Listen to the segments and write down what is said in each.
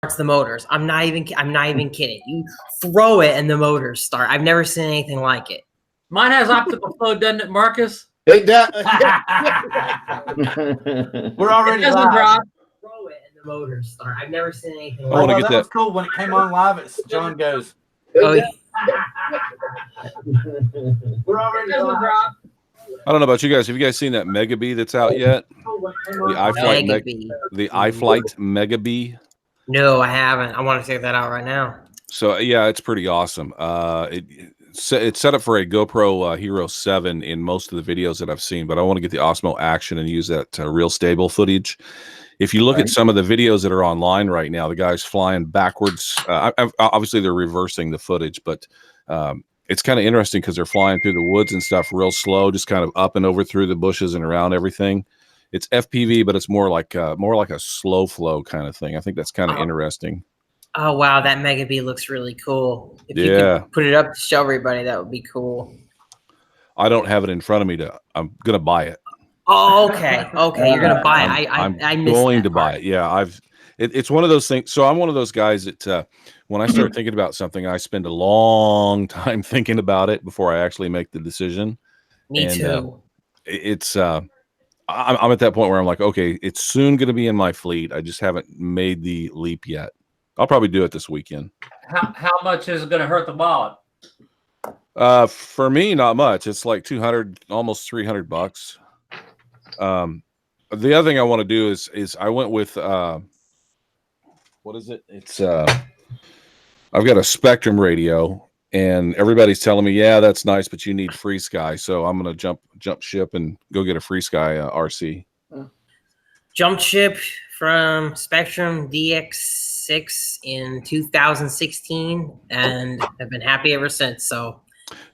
the motors. I'm not even kidding. You throw it and the motors start. I've never seen anything like it. Mine has optical flow, doesn't it, Marcus? It does. We're already doesn't live. drop. Throw it and the motors start. I've never seen anything I like wanna it. get that was cool when it came on live. John goes, Oh, yeah. we're already Doesn't live. drop. I don't know about you guys. Have you guys seen that Mega Bee that's out yet? The iFlight iFlight Mega Bee. No, I haven't. I want to check that out right now. So yeah, it's pretty awesome. It's set up for a GoPro Hero 7 in most of the videos that I've seen, but I want to get the Osmo action and use that real stable footage. If you look at some of the videos that are online right now, the guy's flying backwards. Obviously, they're reversing the footage, but it's kind of interesting because they're flying through the woods and stuff real slow, just kind of up and over through the bushes and around everything. It's FPV, but it's more like a slow flow kind of thing. I think that's kind of interesting. Oh, wow. That Mega Bee looks really cool. If you could put it up to show everybody, that would be cool. I don't have it in front of me. I'm going to buy it. Oh, okay. Okay. You're going to buy it. I'm going to buy it. Yeah. It's one of those things. So I'm one of those guys that when I start thinking about something, I spend a long time thinking about it before I actually make the decision. Me too. I'm at that point where I'm like, okay, it's soon going to be in my fleet. I just haven't made the leap yet. I'll probably do it this weekend. How much is it going to hurt the wallet? For me, not much. It's like 200, almost $300. The other thing I want to do is I went with what is it? It's I've got a Spectrum radio, and everybody's telling me, yeah, that's nice, but you need Free Sky. So I'm gonna jump ship and go get a Free Sky RC. Jump ship from Spectrum DX6 in 2016, and I've been happy ever since. So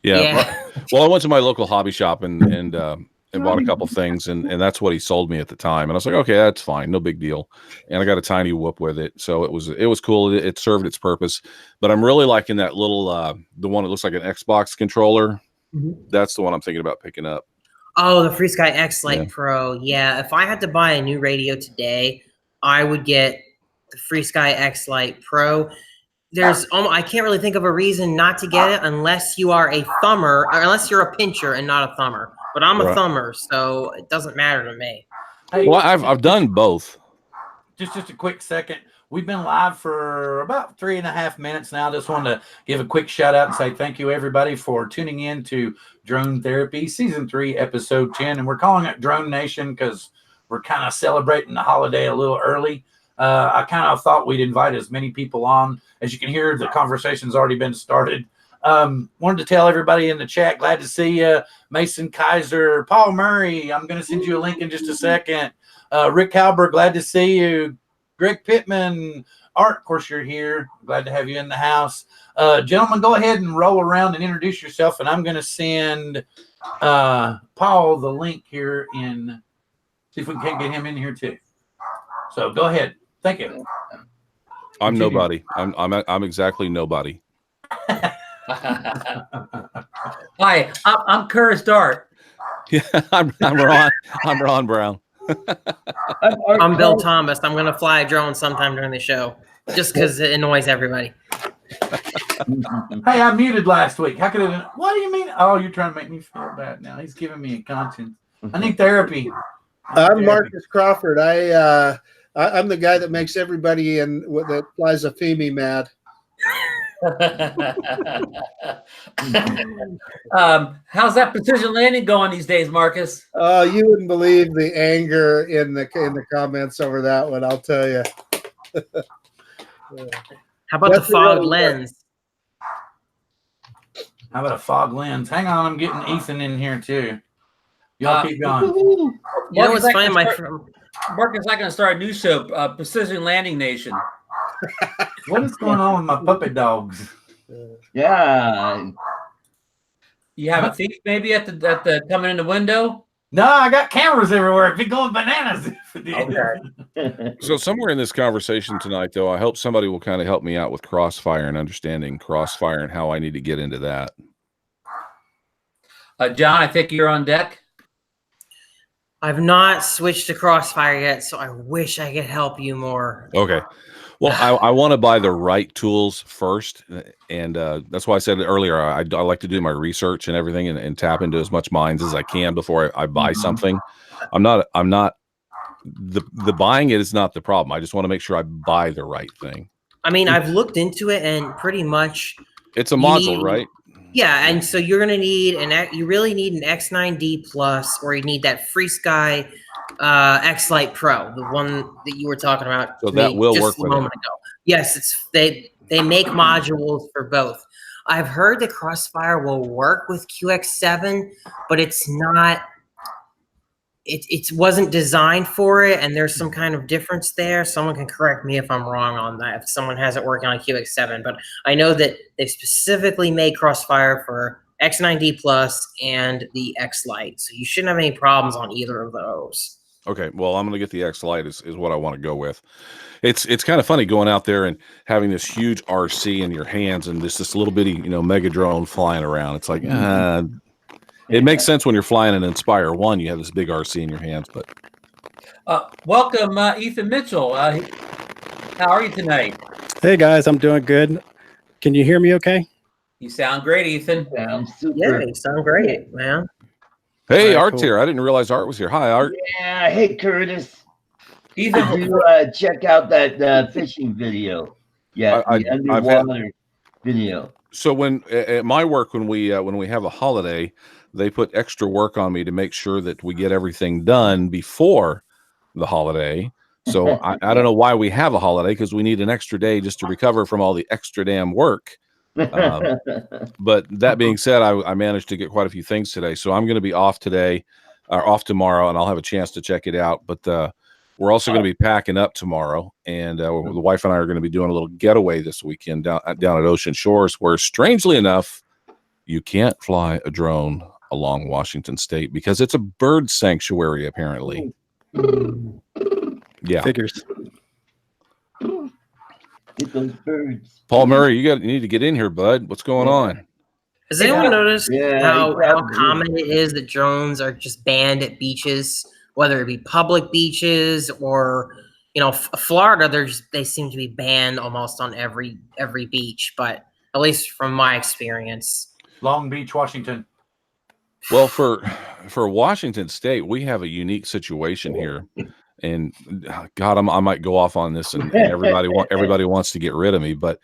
yeah. Well, I went to my local hobby shop and bought a couple things, and that's what he sold me at the time. And I was like, okay, that's fine, no big deal. And I got a tiny whoop with it, so it was cool. It served its purpose. But I'm really liking that little the one that looks like an Xbox controller. That's the one I'm thinking about picking up. Oh, the Free Sky X Lite Pro. Yeah, if I had to buy a new radio today, I would get the Free Sky X Lite Pro. I can't really think of a reason not to get it unless you are a thumber, or unless you're a pincher and not a thumber. But I'm a thumber, so it doesn't matter to me. Hey, well, I've done both. Just a quick second. We've been live for about 3.5 minutes now. Just wanted to give a quick shout out and say thank you everybody for tuning in to Drone Therapy Season 3, Episode 10. And we're calling it Drone Nation because we're kind of celebrating the holiday a little early. I kind of thought we'd invite as many people on. As you can hear, the conversation's already been started. Wanted to tell everybody in the chat, glad to see you. Mason Kaiser, Paul Murray, I'm going to send you a link in just a second. Rick Halber, glad to see you. Greg Pittman, Art, of course you're here. Glad to have you in the house. Gentlemen, go ahead and roll around and introduce yourself, and I'm going to send Paul the link here in, see if we can't get him in here too. So go ahead. Thank you. I'm nobody. I'm exactly nobody. Hi, I'm Curtis Dart. Yeah, I'm Ron. I'm Ron Brown. I'm Bill Thomas. I'm going to fly a drone sometime during the show, just because it annoys everybody. Hey, I muted last week. How could it? What do you mean? Oh, you're trying to make me feel bad now. He's giving me a conscience. I need therapy. I'm Marcus Crawford. I'm the guy that makes everybody that flies a Femi mad. How's that precision landing going these days, Marcus? You wouldn't believe the anger in the comments over that one, I'll tell you. How about the fog lens? How about a fog lens? Hang on, I'm getting Ethan in here too. Y'all keep going. You know what's funny, Marcus, I'm going to start a new show, Precision Landing Nation. What is going on with my puppet dogs? Yeah. You have a thief maybe at the coming in the window? No, I got cameras everywhere. It'd be going bananas. Okay. So somewhere in this conversation tonight, though, I hope somebody will kind of help me out with Crossfire and understanding Crossfire and how I need to get into that. John, I think you're on deck. I've not switched to Crossfire yet, so I wish I could help you more. Okay. Well, I want to buy the right tools first, and that's why I said earlier I like to do my research and everything, and tap into as much mines as I can before I buy something. I'm not the buying it is not the problem. I just want to make sure I buy the right thing. I mean, I've looked into it, and pretty much It's a module, right? Yeah, and so you're gonna need you really need an X9D Plus, or you need that FreeSky X Lite Pro, the one that you were talking about. So that will just work a with moment ago. Yes, they make modules for both. I've heard the Crossfire will work with QX7, but it's not. It wasn't designed for it, and there's some kind of difference there. Someone can correct me if I'm wrong on that, if someone has it working on QX7, but I know that they specifically made Crossfire for X9D Plus and the X Lite, so you shouldn't have any problems on either of those. Okay, well, I'm going to get the X Lite is what I want to go with. It's kind of funny going out there and having this huge RC in your hands and this little bitty, mega drone flying around. It's like, it makes sense when you're flying an Inspire 1, you have this big RC in your hands, but welcome, Ethan Mitchell. How are you tonight? Hey guys, I'm doing good. Can you hear me okay? You sound great, Ethan. Sounds super. Yeah, you sound great, man. hey, All right, Art's cool. here. I didn't realize Art was here. Hi, Art. Yeah. Hey, Curtis. Ethan, Did you check out that fishing video? Yeah, I've the underwater video. So when at my work, when we have a holiday, they put extra work on me to make sure that we get everything done before the holiday. So I don't know why we have a holiday, because we need an extra day just to recover from all the extra damn work. But that being said, I managed to get quite a few things today. So I'm going to be off today, or off tomorrow, and I'll have a chance to check it out. But we're also going to be packing up tomorrow, and the wife and I are going to be doing a little getaway this weekend down at Ocean Shores, where, strangely enough, you can't fly a drone along Washington State because it's a bird sanctuary, apparently. Yeah. Figures. Get those birds. Paul Murray, you need to get in here, bud. What's going on? Has anyone noticed Yeah, how exactly. common it is that drones are just banned at beaches, whether it be public beaches or, Florida? They seem to be banned almost on every beach, but at least from my experience. Long Beach, Washington. Well, for Washington State, we have a unique situation here, and God, I might go off on this, and everybody wants to get rid of me. But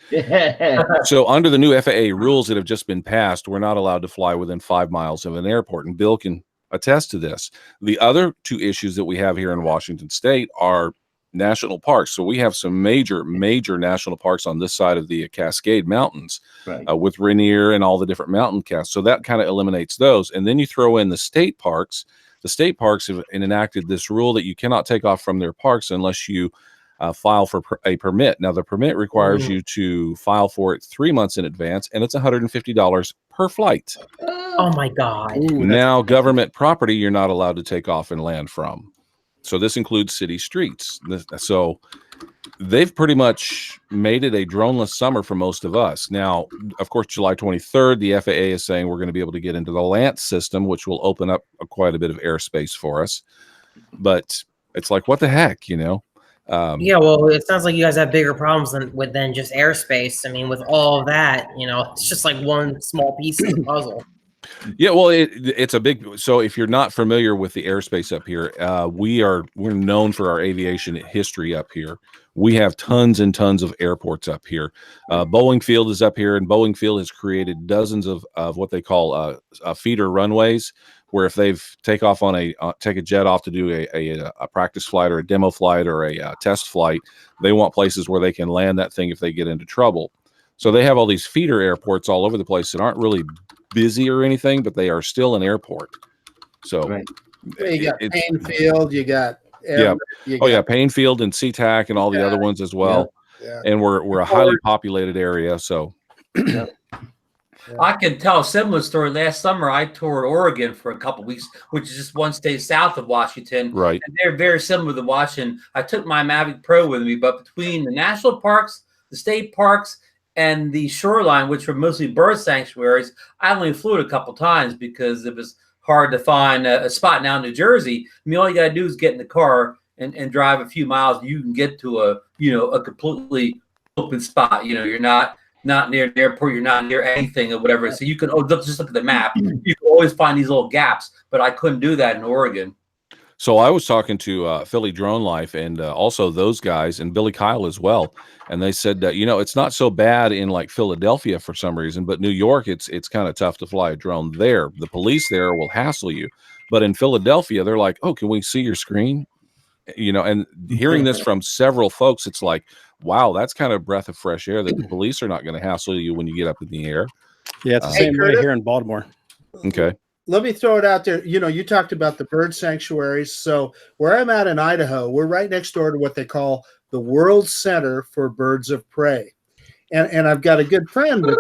so under the new FAA rules that have just been passed, we're not allowed to fly within 5 miles of an airport, and Bill can attest to this. The other two issues that we have here in Washington State are national parks. So we have some major national parks on this side of the Cascade Mountains, Right. With Rainier and all the different mountain casts. So that kind of eliminates those. And then you throw in the state parks. The state parks have enacted this rule that you cannot take off from their parks unless you file for a permit. Now, the permit requires you to file for it 3 months in advance, and it's $150 per flight. Oh my God. Now, government property, you're not allowed to take off and land from. So this includes city streets. So they've pretty much made it a droneless summer for most of us. Now, of course, July 23rd, the FAA is saying we're going to be able to get into the LANT system, which will open up quite a bit of airspace for us. But it's like, what the heck, Yeah, well, it sounds like you guys have bigger problems than just airspace. I mean, with all of that, it's just like one small piece of the puzzle. Yeah, well, it's a big. So if you're not familiar with the airspace up here, we're known for our aviation history up here. We have tons and tons of airports up here. Boeing Field is up here, and Boeing Field has created dozens of what they call feeder runways, where if they've take a jet off to do a practice flight or a demo flight or a test flight, they want places where they can land that thing if they get into trouble. So they have all these feeder airports all over the place that aren't really busy or anything, but they are still an airport. So Right. You got Painfield, you got Payne Field and SeaTac and all the other ones as well. Yeah. And we're a highly populated area. So I can tell a similar story. Last summer, I toured Oregon for a couple weeks, which is just one state south of Washington. right. And they're very similar to Washington. I took my Mavic Pro with me, but between the national parks, the state parks, and the shoreline, which were mostly bird sanctuaries, I only flew it a couple times because it was hard to find a spot. Now in New Jersey, I mean, all you got to do is get in the car, and drive a few miles, you can get to a completely open spot. You're not near the airport, you're not near anything or whatever. So you can just look at the map. You can always find these little gaps, but I couldn't do that in Oregon. So I was talking to Philly Drone Life and also those guys and Billy Kyle as well. And they said that, it's not so bad in like Philadelphia for some reason, but New York, it's kind of tough to fly a drone there. The police there will hassle you. But in Philadelphia, they're like, oh, can we see your screen? And hearing this from several folks, it's like, wow, that's kind of a breath of fresh air that the police are not going to hassle you when you get up in the air. Yeah, it's the same way here in Baltimore. Okay. Let me throw it out there. You talked about the bird sanctuaries. So where I'm at in Idaho, we're right next door to what they call the World Center for Birds of Prey. And I've got a good friend that's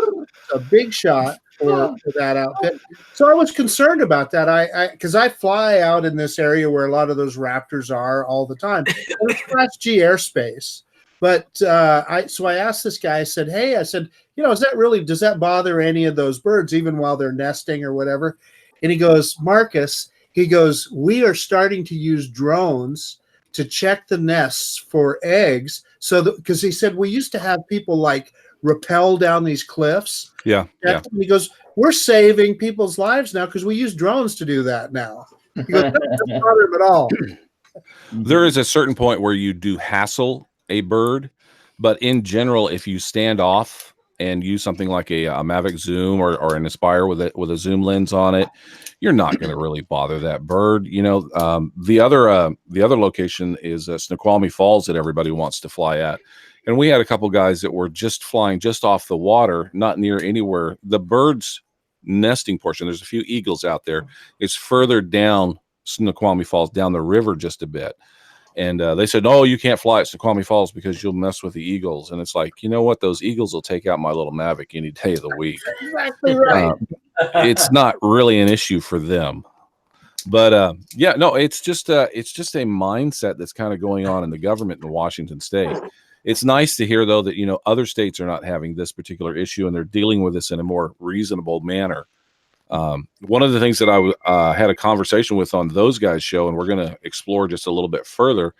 a big shot for that outfit. So I was concerned about that. Because I fly out in this area where a lot of those raptors are all the time. And it's Class G airspace. But I asked this guy, I said, is that does that bother any of those birds, even while they're nesting or whatever? And he goes, Marcus, we are starting to use drones to check the nests for eggs. Because he said, we used to have people like rappel down these cliffs. Yeah. And he goes, we're saving people's lives now because we use drones to do that now. He goes, that doesn't bother him at all. There is a certain point where you do hassle a bird, but in general, if you stand off and use something like a Mavic Zoom or an Aspire with a zoom lens on it, you're not going to really bother that bird. The other location is Snoqualmie Falls that everybody wants to fly at, and we had a couple guys that were just flying just off the water, not near anywhere. The birds nesting portion, there's a few eagles out there. It's further down Snoqualmie Falls, down the river just a bit. And they said, no, you can't fly at Snoqualmie Falls because you'll mess with the eagles. And it's like, you know what? Those eagles will take out my little Mavic any day of the week. Exactly right. It's not really an issue for them. But it's just a mindset that's kind of going on in the government in Washington State. It's nice to hear, though, that, other states are not having this particular issue and they're dealing with this in a more reasonable manner. One of the things that I had a conversation with on those guys' show, and we're going to explore just a little bit further,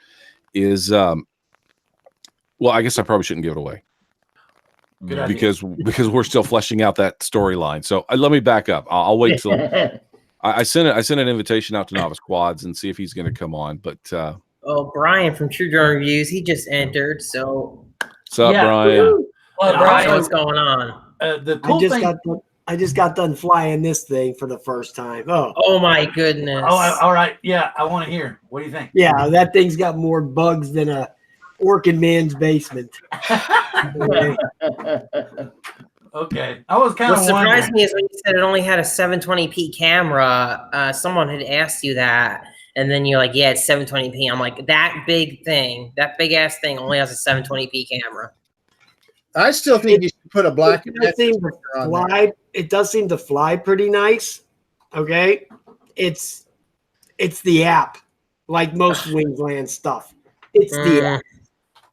is I guess I probably shouldn't give it away because we're still fleshing out that storyline. So let me back up. I'll wait till I sent an invitation out to Novice Quads and see if he's going to come on. But Bryan from True Drone Reviews, he just entered. So what's up, Bryan? Well, Bryan, what's going on? The cool thing. I just got done flying this thing for the first time. Oh my goodness. Oh, all right. Yeah, I want to hear. What do you think? Yeah, that thing's got more bugs than a working man's basement. Okay. I was kind of what surprised me is when you said it only had a 720p camera. Someone had asked you that, and then you're like, yeah, it's 720p. I'm like, that big ass thing only has a 720p camera. I still think you should put a black. It does seem to fly pretty nice. Okay, it's the app, like most Wingsland stuff. It's the app.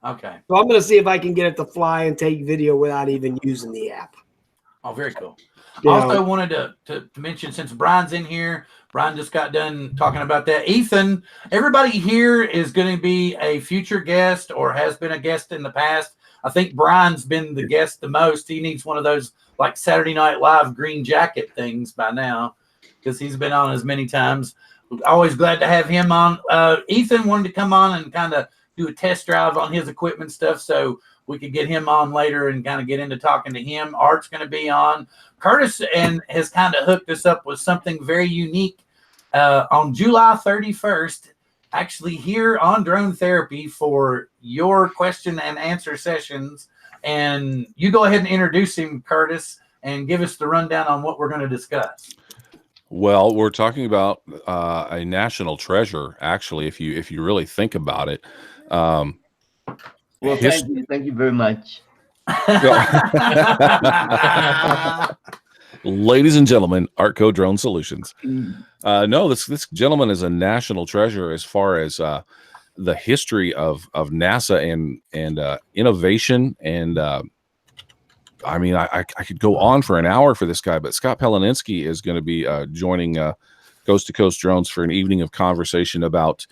Okay. So I'm gonna see if I can get it to fly and take video without even using the app. Oh, very cool. Yeah. Also wanted to mention, since Brian's in here, Bryan just got done talking about that. Ethan, everybody here is going to be a future guest or has been a guest in the past. I think Brian's been the guest the most. He needs one of those like Saturday Night Live green jacket things by now because he's been on as many times. Always glad to have him on. Ethan wanted to come on and kind of do a test drive on his equipment stuff so we could get him on later and kind of get into talking to him. Art's going to be on. Curtis has kind of hooked us up with something very unique on July 31st. Actually here on Drone Therapy for your question and answer sessions. And you go ahead and introduce him, Curtis, and give us the rundown on what we're going to discuss. Well, we're talking about a national treasure, actually, if you really think about it. Well, thank you very much. Ladies and gentlemen, Artco Drone Solutions. No, this gentleman is a national treasure as far as the history of NASA and innovation. And I mean, I could go on for an hour for this guy, but Scott Pelaninsky is going to be joining Coast to Coast Drones for an evening of conversation about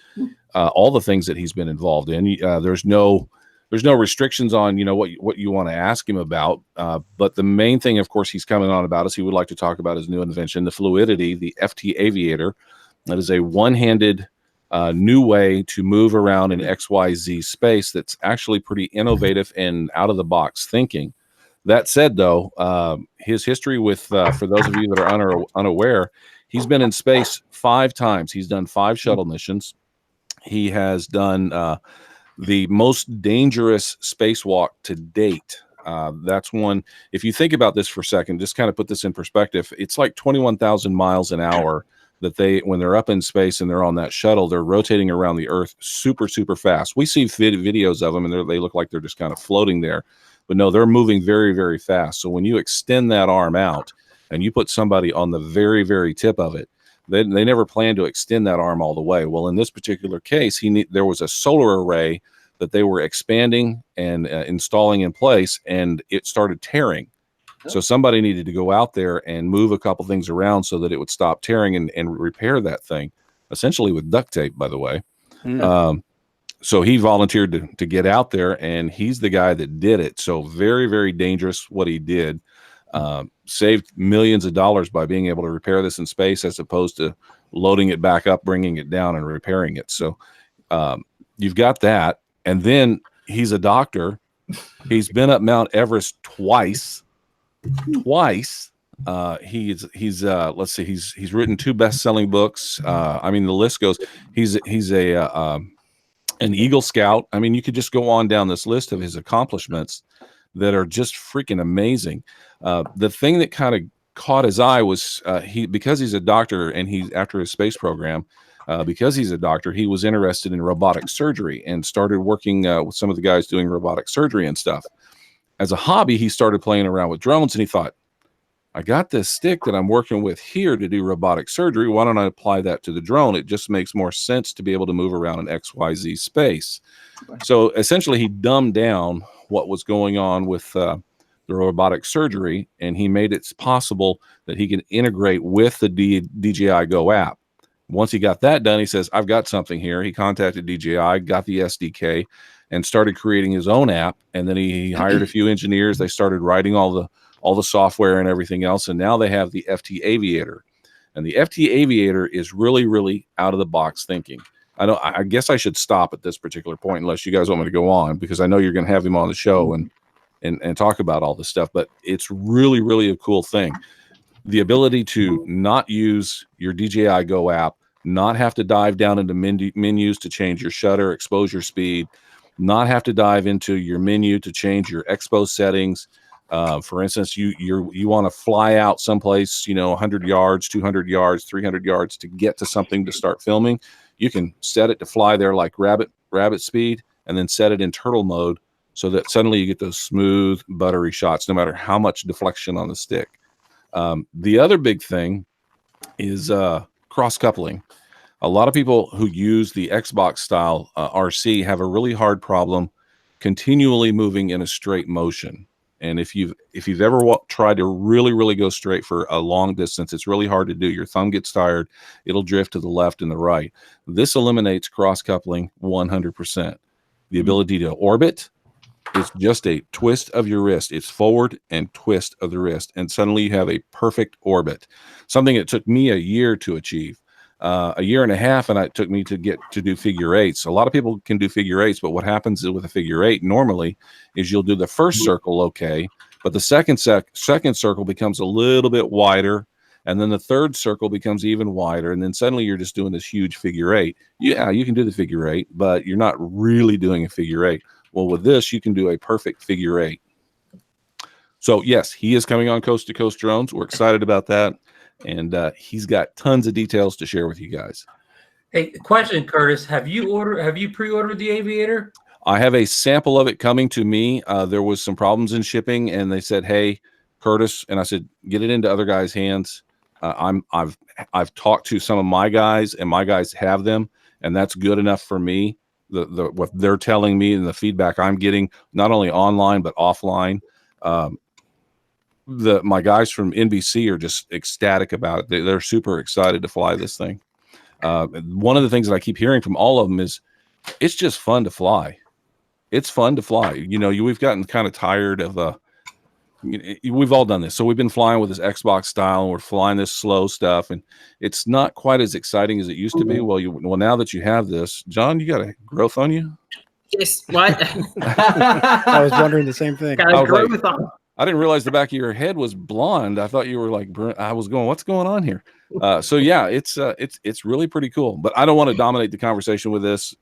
all the things that he's been involved in. There's no restrictions on what you want to ask him about, but the main thing, of course, he's coming on about is he would like to talk about his new invention, the Fluidity, the FT Aviator. That is a one-handed new way to move around in XYZ space that's actually pretty innovative and out-of-the-box thinking. That said, though, his history with, for those of you that are unaware, he's been in space 5 times. He's done 5 shuttle missions. He has done the most dangerous spacewalk to date. That's one, if you think about this for a second, just kind of put this in perspective, it's like 21,000 miles an hour that when they're up in space and they're on that shuttle, they're rotating around the Earth super, super fast. We see videos of them and they look like they're just kind of floating there. But no, they're moving very, very fast. So when you extend that arm out and you put somebody on the very, very tip of it, they never plan to extend that arm all the way. Well, in this particular case, there was a solar array that they were expanding and installing in place, and it started tearing. So somebody needed to go out there and move a couple things around so that it would stop tearing and repair that thing, essentially with duct tape, by the way. So he volunteered to get out there, and he's the guy that did it. So very, very dangerous what he did. Saved millions of dollars by being able to repair this in space as opposed to loading it back up, bringing it down, and repairing it. So you've got that. And then he's a doctor. He's been up Mount Everest twice. He's let's see, he's written 2 best-selling books. I mean, the list goes. He's an Eagle Scout. I mean, you could just go on down this list of his accomplishments that are just freaking amazing. The thing that kind of caught his eye was because he's a doctor and he's after his space program. Because he's a doctor, he was interested in robotic surgery and started working with some of the guys doing robotic surgery and stuff. As a hobby, he started playing around with drones, and he thought, I got this stick that I'm working with here to do robotic surgery. Why don't I apply that to the drone? It just makes more sense to be able to move around in XYZ space. So essentially, he dumbed down what was going on with the robotic surgery, and he made it possible that he can integrate with the DJI Go app. Once he got that done, he says, I've got something here. He contacted DJI, got the SDK, and started creating his own app. And then he hired a few engineers. They started writing all the software and everything else. And now they have the FT Aviator. And the FT Aviator is really, really out of the box thinking. I guess I should stop at this particular point unless you guys want me to go on, because I know you're going to have him on the show and talk about all this stuff. But it's really, really a cool thing. The ability to not use your DJI Go app, not have to dive down into menus to change your shutter, exposure speed, not have to dive into your menu to change your expo settings. For instance, you want to fly out someplace, 100 yards, 200 yards, 300 yards to get to something to start filming. You can set it to fly there like rabbit speed, and then set it in turtle mode so that suddenly you get those smooth, buttery shots, no matter how much deflection on the stick. The other big thing is cross-coupling. A lot of people who use the Xbox style RC have a really hard problem continually moving in a straight motion. And if you've ever tried to really, really go straight for a long distance, it's really hard to do. Your thumb gets tired. It'll drift to the left and the right. This eliminates cross-coupling 100%. The ability to orbit is just a twist of your wrist. It's forward and twist of the wrist. And suddenly you have a perfect orbit. Something that took me a year to achieve. A year and a half, and it took me to get to do figure eights. A lot of people can do figure eights, but what happens with a figure eight normally is you'll do the first circle okay, but the second circle becomes a little bit wider, and then the third circle becomes even wider, and then suddenly you're just doing this huge figure eight. Yeah, you can do the figure eight, but you're not really doing a figure eight. Well, with this, you can do a perfect figure eight. So yes, he is coming on Coast to Coast Drones. We're excited about that. And he's got tons of details to share with you guys. Hey, question, Curtis. Have you pre-ordered the Aviator? I have a sample of it coming to me. There was some problems in shipping, and they said, "Hey, Curtis," and I said, "Get it into other guys' hands." I've talked to some of my guys, and my guys have them, and that's good enough for me. What they're telling me and the feedback I'm getting, not only online but offline. my guys from NBC are just ecstatic about it. They're super excited to fly this thing. One of the things that I keep hearing from all of them is it's just fun to fly. It's fun to fly. We've gotten kind of tired of we've all done this. So we've been flying with this Xbox style, and we're flying this slow stuff, and it's not quite as exciting as it used to be. Well, now that you have this, John, you got a growth on you? Yes, what? I was wondering the same thing. Got a growth on. I didn't realize the back of your head was blonde. I thought you were like, I was going, what's going on here? So yeah, it's really pretty cool. But I don't want to dominate the conversation with this.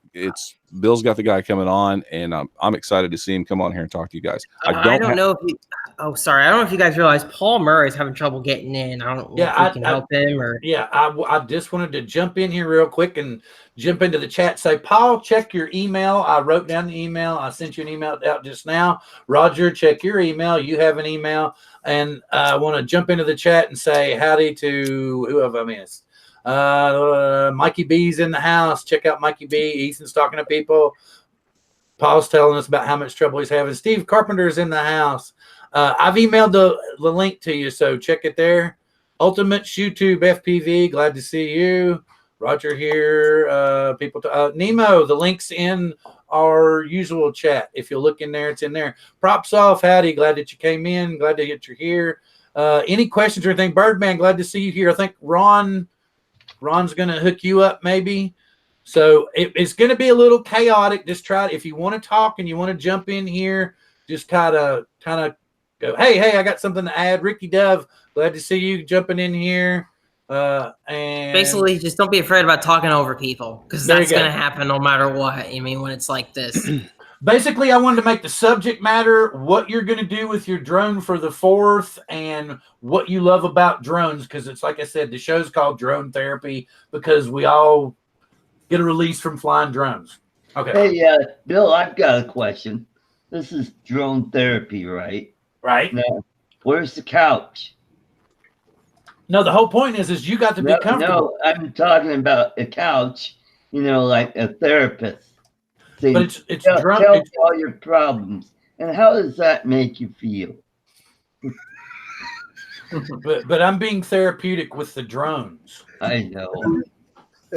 Bill's got the guy coming on, and I'm excited to see him come on here and talk to you guys. I don't know if you. Oh, sorry. I don't know if you guys realize Paul Murray's having trouble getting in. I don't know if we can help him or. Yeah, I just wanted to jump in here real quick and jump into the chat. Say, Paul, check your email. I wrote down the email. I sent you an email out just now. Roger, check your email. You have an email. And I want to jump into the chat and say howdy to who have I missed? Mikey B's in the house. Check out Mikey B. Ethan's talking to people. Paul's telling us about how much trouble he's having. Steve Carpenter's in the house. I've emailed the link to you, so check it there. Ultimate YouTube FPV, glad to see you. Roger here. Nemo, the link's in our usual chat. If you look in there, it's in there. Props off, howdy. Glad that you came in. Glad that you're here. Any questions or anything? Birdman, glad to see you here. I think Ron's going to hook you up maybe. So it's going to be a little chaotic. Just try, if you want to talk and you want to jump in here, just kind of go, hey, I got something to add. Ricky Dove, glad to see you jumping in here. And basically, just don't be afraid about talking over people, because that's going to happen no matter what. I mean, when it's like this. Basically, I wanted to make the subject matter what you're going to do with your drone for the 4th and what you love about drones, because it's like I said, the show's called Drone Therapy because we all get a release from flying drones. Okay. Hey, Bill, I've got a question. This is Drone Therapy, right? Right. Now, where's the couch? No, the whole point is you got to be comfortable. No, I'm talking about a couch, like a therapist. See, but it's tell drone. all your problems. And how does that make you feel? But I'm being therapeutic with the drones. I know.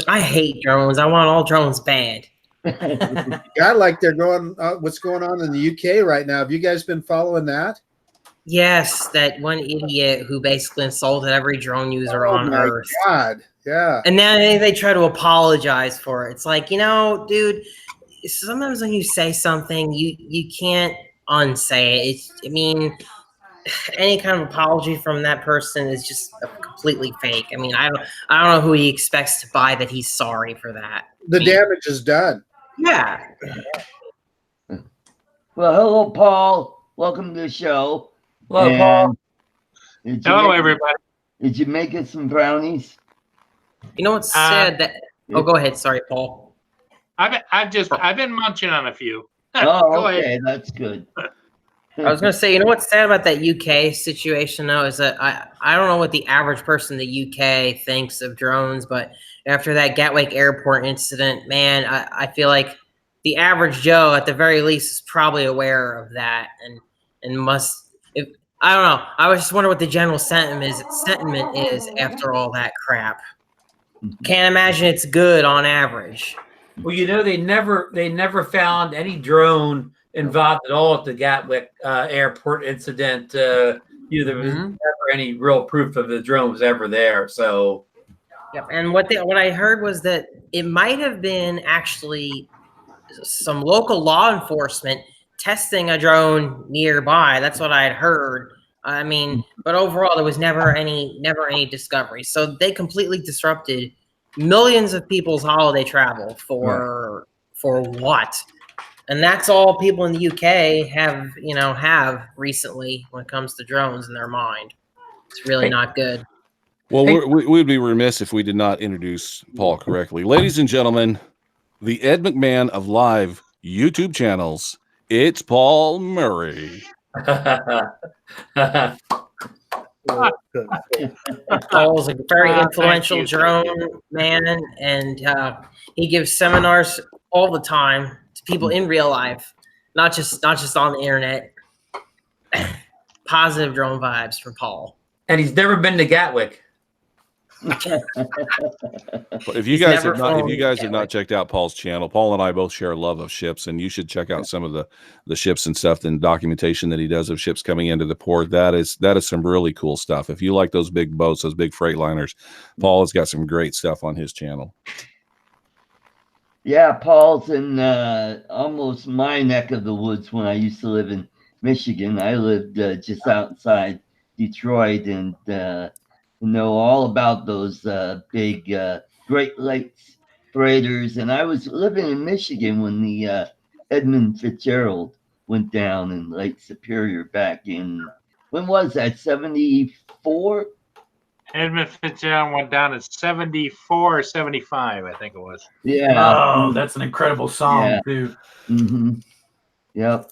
I hate drones. I want all drones banned. God, like they're going. What's going on in the UK right now? Have you guys been following that? Yes, that one idiot who basically insulted every drone user on Earth. God, yeah. And now they try to apologize for it. It's like, dude, sometimes when you say something, you can't unsay it. I mean, any kind of apology from that person is just completely fake. I mean, I don't know who he expects to buy that he's sorry for that. The damage is done. Yeah. Well, hello, Paul. Welcome to the show. Hello, Paul. Hello, everybody. Did you make us some brownies? You know what's sad? Go ahead. Sorry, Paul. I've been munching on a few. Oh, Go okay, ahead. that's good. I was going to say, you know what's sad about that UK situation, though, is that I don't know what the average person in the UK thinks of drones, but after that Gatwick Airport incident, man, I feel like the average Joe, at the very least, is probably aware of that and must. I don't know. I was just wondering what the general sentiment is after all that crap. Can't imagine it's good on average. Well, they never found any drone involved at all at the Gatwick airport incident. There was never any real proof of the drone was ever there. So, yep. And what I heard was that it might have been actually some local law enforcement testing a drone nearby. That's what I had heard. I mean, but overall, there was never any discovery. So they completely disrupted millions of people's holiday travel for what? And that's all people in the UK have recently when it comes to drones in their mind. It's really not good. Well, we'd be remiss if we did not introduce Paul correctly. Ladies and gentlemen, the Ed McMahon of live YouTube channels, it's Paul Murray. Paul's a very influential drone man, and he gives seminars all the time to people in real life, not just on the internet. positive drone vibes from Paul. And he's never been to Gatwick. But if you He's guys never have not, if flown you guys that have way. not checked out Paul's channel, Paul and I both share a love of ships, and you should check out some of the ships and stuff and documentation that he does of ships coming into the port. That is some really cool stuff. If you like those big boats, those big freight liners, Paul has got some great stuff on his channel. Yeah, Paul's in almost my neck of the woods when I used to live in Michigan. I lived just outside Detroit and know all about those big Great Lakes freighters. And I was living in Michigan when the Edmund Fitzgerald went down in Lake Superior back in, when was that, 74? Edmund Fitzgerald went down at 74 or 75, I think it was. Yeah. Oh, that's an incredible song, too. Mm-hmm. Yep.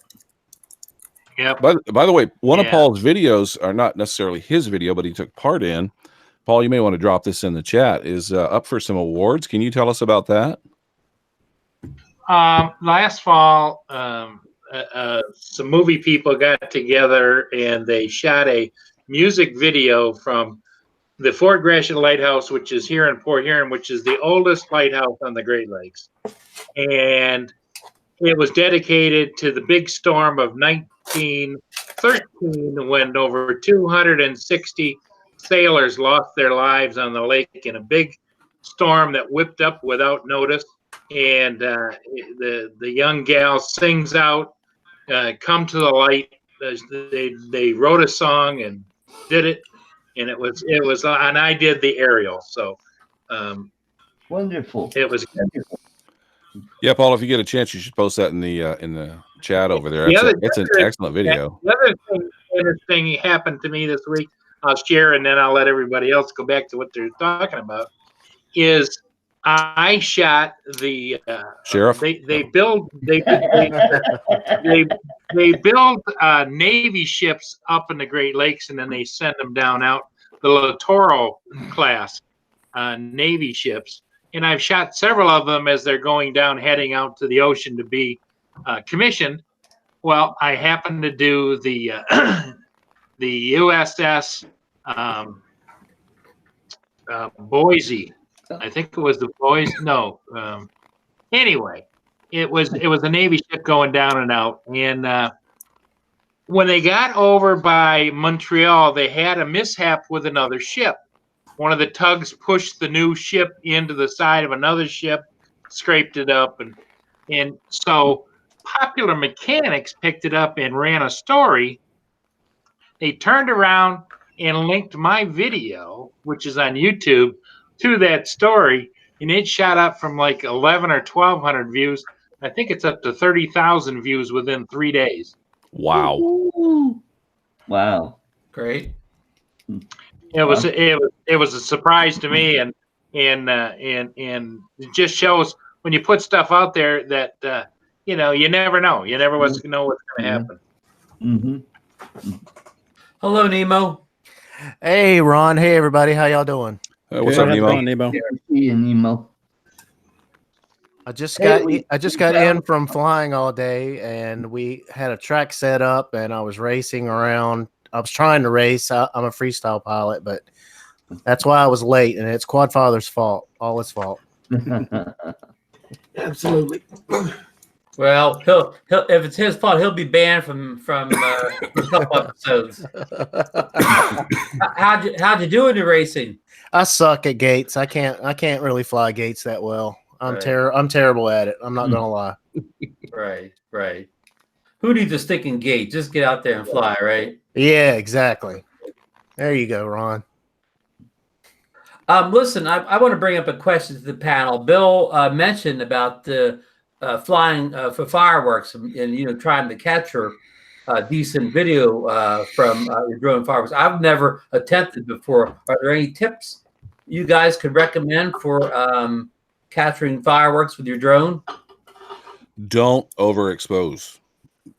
Yep. By the way, one of Yeah. Paul's videos are not necessarily his video, but he took part in. Paul, you may want to drop this in the chat. Is up for some awards. Can you tell us about that? Last fall, some movie people got together and they shot a music video from the Fort Gratiot Lighthouse, which is here in Port Huron, which is the oldest lighthouse on the Great Lakes. And it was dedicated to the big storm of 1913 when over 260 sailors lost their lives on the lake in a big storm that whipped up without notice. And the young gal sings out, "Come to the light." They wrote a song and did it, and it was and I did the aerial. So Wonderful. it was. Yeah, Paul, if you get a chance, you should post that in the chat over there. That's an excellent video. The other thing interesting happened to me this week, I'll share, and then I'll let everybody else go back to what they're talking about, is I shot the Sheriff. They build Navy ships up in the Great Lakes, and then they send them down out, the Littoral class Navy ships. And I've shot several of them as they're going down, heading out to the ocean to be commissioned. Well, I happened to do the the USS Boise. I think it was the Boise. No. Anyway, it was a Navy ship going down and out. And when they got over by Montreal, they had a mishap with another ship. One of the tugs pushed the new ship into the side of another ship, scraped it up, and so Popular Mechanics picked it up and ran a story. They turned around and linked my video, which is on YouTube, to that story, and it shot up from like 11 or 1,200 views. I think it's up to 30,000 views within 3 days. Wow! Wow! Great. It was a surprise to me, and it just shows when you put stuff out there that you never know. You never know what's going to happen. Mm-hmm. Hello, Nemo. Hey, Ron. Hey, everybody. How y'all doing? What's Good. up, How's it Nemo? going, Nemo? See you, Nemo. I just got in from flying all day, and we had a track set up, and I was racing around. I was trying to race. I'm a freestyle pilot, but that's why I was late, and it's KwadFather's fault. All his fault. Absolutely. Well, he'll if it's his fault, he'll be banned from a couple episodes. How'd you do in the racing? I suck at gates. I can't really fly gates that well. I'm Right. I'm terrible at it. I'm not gonna lie. Right. Who needs a sticking gate? Just get out there and fly, right? Yeah, exactly. There you go, Ron. Listen, I want to bring up a question to the panel. Bill mentioned about the flying for fireworks and trying to capture decent video from your drone fireworks. I've never attempted before. Are there any tips you guys could recommend for capturing fireworks with your drone? Don't overexpose.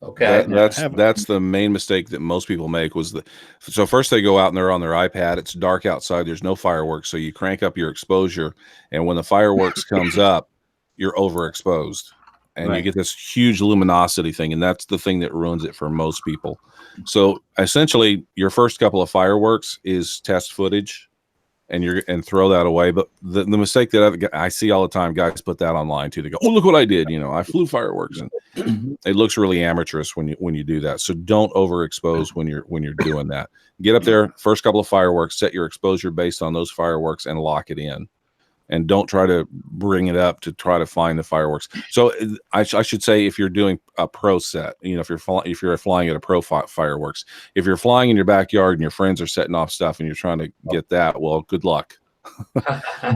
Okay. That's the main mistake that most people make so first they go out and they're on their iPad. It's dark outside. There's no fireworks. So you crank up your exposure. And when the fireworks comes up, you're overexposed. and you get this huge luminosity thing, and that's the thing that ruins it for most people. So essentially, your first couple of fireworks is test footage, and throw that away. But the mistake that I see all the time, guys put that online too. They go, "Oh, look what I did! I flew fireworks," and it looks really amateurish when you do that. So don't overexpose when you're doing that. Get up there, first couple of fireworks, set your exposure based on those fireworks, and lock it in. And don't try to bring it up to try to find the fireworks. So I should say, if you're doing a pro set, if you're flying at a pro fireworks, if you're flying in your backyard and your friends are setting off stuff and you're trying to get that, well, good luck.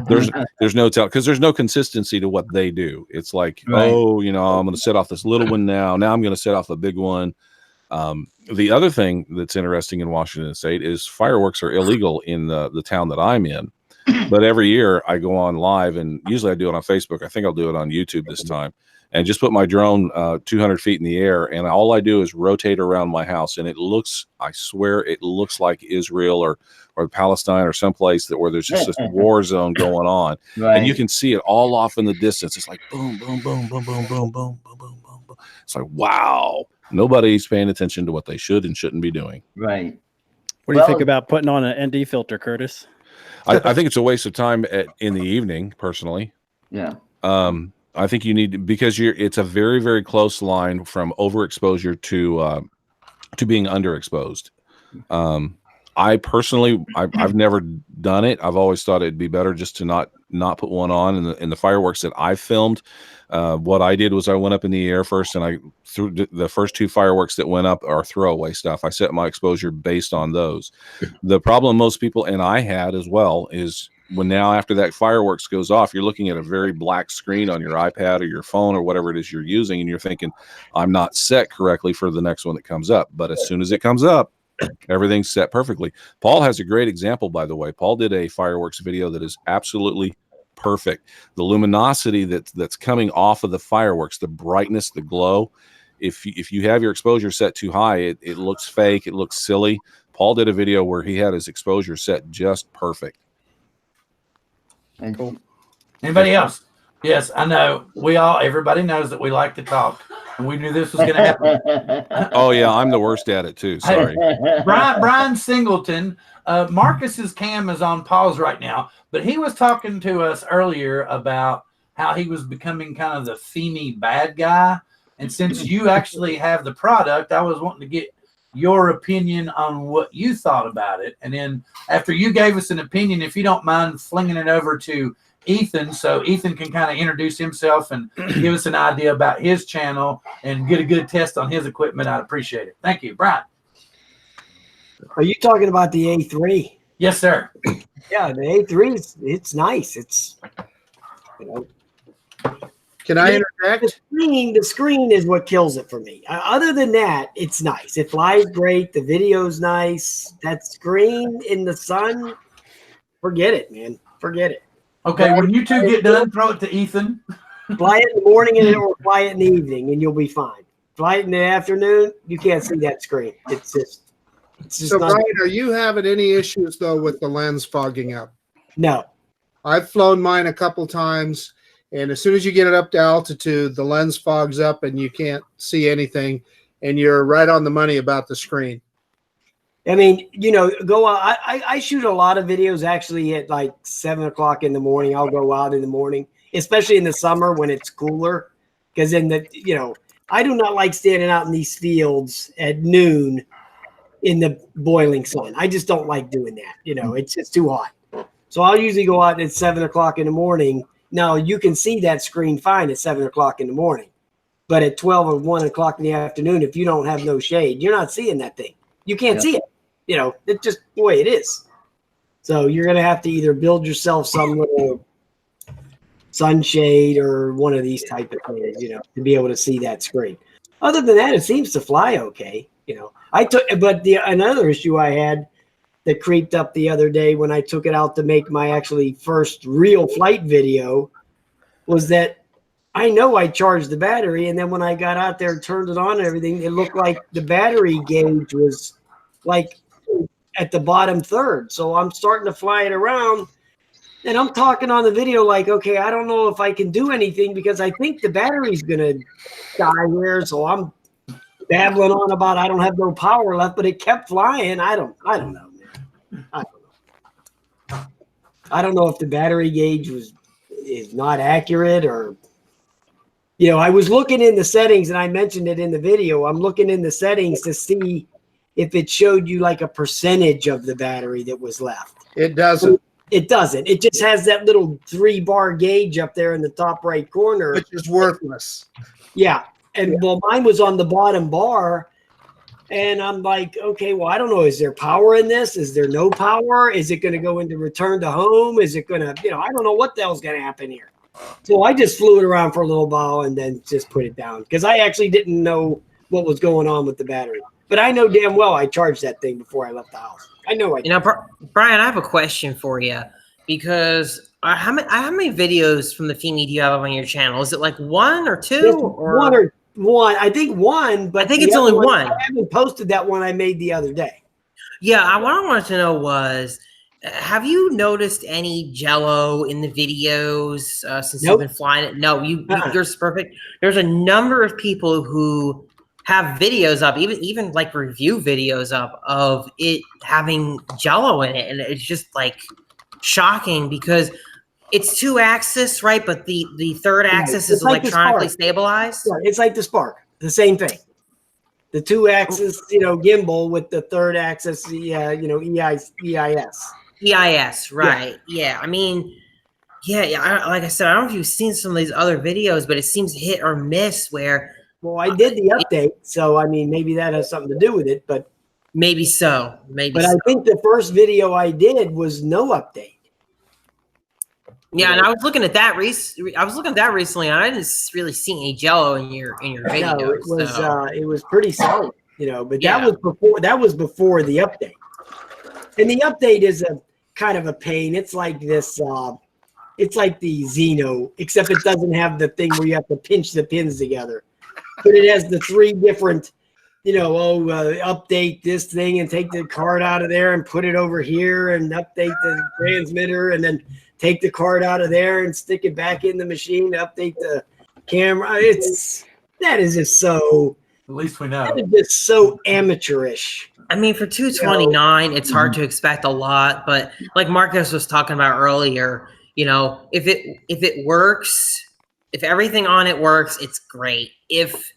there's no tell, because there's no consistency to what they do. It's like, I'm going to set off this little one now. Now I'm going to set off a big one. The other thing that's interesting in Washington State is fireworks are illegal in the town that I'm in. But every year I go on live, and usually I do it on Facebook. I think I'll do it on YouTube this time, and just put my drone 200 feet in the air, and all I do is rotate around my house, and I swear it looks like Israel or Palestine or someplace where there's just this war zone going on, and you can see it all off in the distance. It's like boom, boom, boom, boom, boom, boom, boom, boom, boom, boom. It's like, wow, nobody's paying attention to what they should and shouldn't be doing. Right. What do you think about putting on an ND filter, Curtis? I think it's a waste of time in the evening, personally. Yeah. I think you need, because it's a very, very close line from overexposure to being underexposed. I personally, I've never done it. I've always thought it'd be better just to not put one on. In the fireworks that I filmed, what I did was I went up in the air first, and I threw the first two fireworks that went up are throwaway stuff. I set my exposure based on those. The problem most people, and I had as well, is when now after that fireworks goes off, you're looking at a very black screen on your iPad or your phone or whatever it is you're using, and you're thinking, I'm not set correctly for the next one that comes up. But as soon as it comes up, everything's set perfectly. Paul has a great example, by the way. Paul did a fireworks video that is absolutely perfect. The luminosity that's coming off of the fireworks, the brightness, the glow. If you have your exposure set too high, it looks fake. It looks silly. Paul did a video where he had his exposure set just perfect. Cool. Anybody else? Yes, I know. Everybody knows that we like to talk, and we knew this was going to happen. Oh yeah, I'm the worst at it too. Sorry. Bryan Singleton, Marcus's cam is on pause right now, but he was talking to us earlier about how he was becoming kind of the themey bad guy. And since you actually have the product, I was wanting to get your opinion on what you thought about it. And then after you gave us an opinion, if you don't mind flinging it over to Ethan, so Ethan can kind of introduce himself and give us an idea about his channel and get a good test on his equipment, I'd appreciate it. Thank you. Bryan. Are you talking about the A3? Yes, sir. Yeah, the A3 it's nice. It's Can I interject? The screen is what kills it for me. Other than that, it's nice. It flies great. The video's nice. That screen in the sun, forget it, man. Forget it. Okay, when you two get done, throw it to Ethan. Fly it in the morning or fly it in the evening, and you'll be fine. Fly it in the afternoon, you can't see that screen. It's just so, not. Bryan, are you having any issues though with the lens fogging up? No. I've flown mine a couple times, and as soon as you get it up to altitude, the lens fogs up and you can't see anything, and you're right on the money about the screen. I mean, go out. I shoot a lot of videos actually at like 7 o'clock in the morning. I'll go out in the morning, especially in the summer when it's cooler. Because I do not like standing out in these fields at noon in the boiling sun. I just don't like doing that. It's just too hot. So I'll usually go out at 7 o'clock in the morning. Now you can see that screen fine at 7 o'clock in the morning, but at 12 or 1 o'clock in the afternoon, if you don't have no shade, you're not seeing that thing. You can't see it. It's just the way it is. So you're going to have to either build yourself some little sunshade or one of these type of things, to be able to see that screen. Other than that, it seems to fly okay. Another issue I had that creeped up the other day when I took it out to make my actually first real flight video was that I know I charged the battery, and then when I got out there and turned it on and everything, it looked like the battery gauge was like at the bottom third. So I'm starting to fly it around, And I'm talking on the video like, okay, I don't know if I can do anything because I think the battery's gonna die here. So I'm babbling on about I don't have no power left, but it kept flying. I don't know, man. I don't know if the battery gauge is not accurate or, you know, I was looking in the settings and I mentioned it in the video. I'm looking in the settings to see if it showed you like a percentage of the battery that was left. It doesn't. It doesn't. It just has that little 3-bar gauge up there in the top right corner. Which is worthless. Yeah. And well, mine was on the bottom bar. And I'm like, okay, well, I don't know. Is there power in this? Is there no power? Is it going to go into return to home? Is it going to, you know, I don't know what the hell's going to happen here. So I just flew it around for a little while and then just put it down because I actually didn't know what was going on with the battery. But I know damn well I charged that thing before I left the house. I know I did. You know, Brian, I have a question for you because how many videos from the FEMI do you have on your channel? Is it like 1 or 2? Or one. I think one, but I think it's only one. I haven't posted that one I made the other day. Yeah, what I wanted to know was, have you noticed any Jello in the videos since you've been flying it? No, yours is perfect. There's a number of people who have videos up, even like review videos up of it having Jello in it, and it's just like shocking because it's 2-axis, right? But the third axis is like electronically stabilized. Yeah, it's like the Spark, the same thing. The 2-axis, you know, gimbal with the third axis, you know, EIS. EIS, right? Yeah. I mean, like I said, I don't know if you've seen some of these other videos, but it seems hit or miss. Where well, I did the update, so I mean, maybe that has something to do with it, but maybe so. But I think the first video I did was no update. Yeah, and I was looking at that recently, and I didn't really see any Jello in your video. No, it was pretty solid, you know. But that was before the update, and the update is a kind of a pain. It's like this. It's like the Xeno, except it doesn't have the thing where you have to pinch the pins together, but it has the 3 different. You know, update this thing and take the card out of there and put it over here and update the transmitter and then take the card out of there and stick it back in the machine to update the camera. That is just so. At least we know. That is just so amateurish. I mean, for 229, it's hard to expect a lot, but like Marcus was talking about earlier, you know, if it works, if everything on it works, it's great. If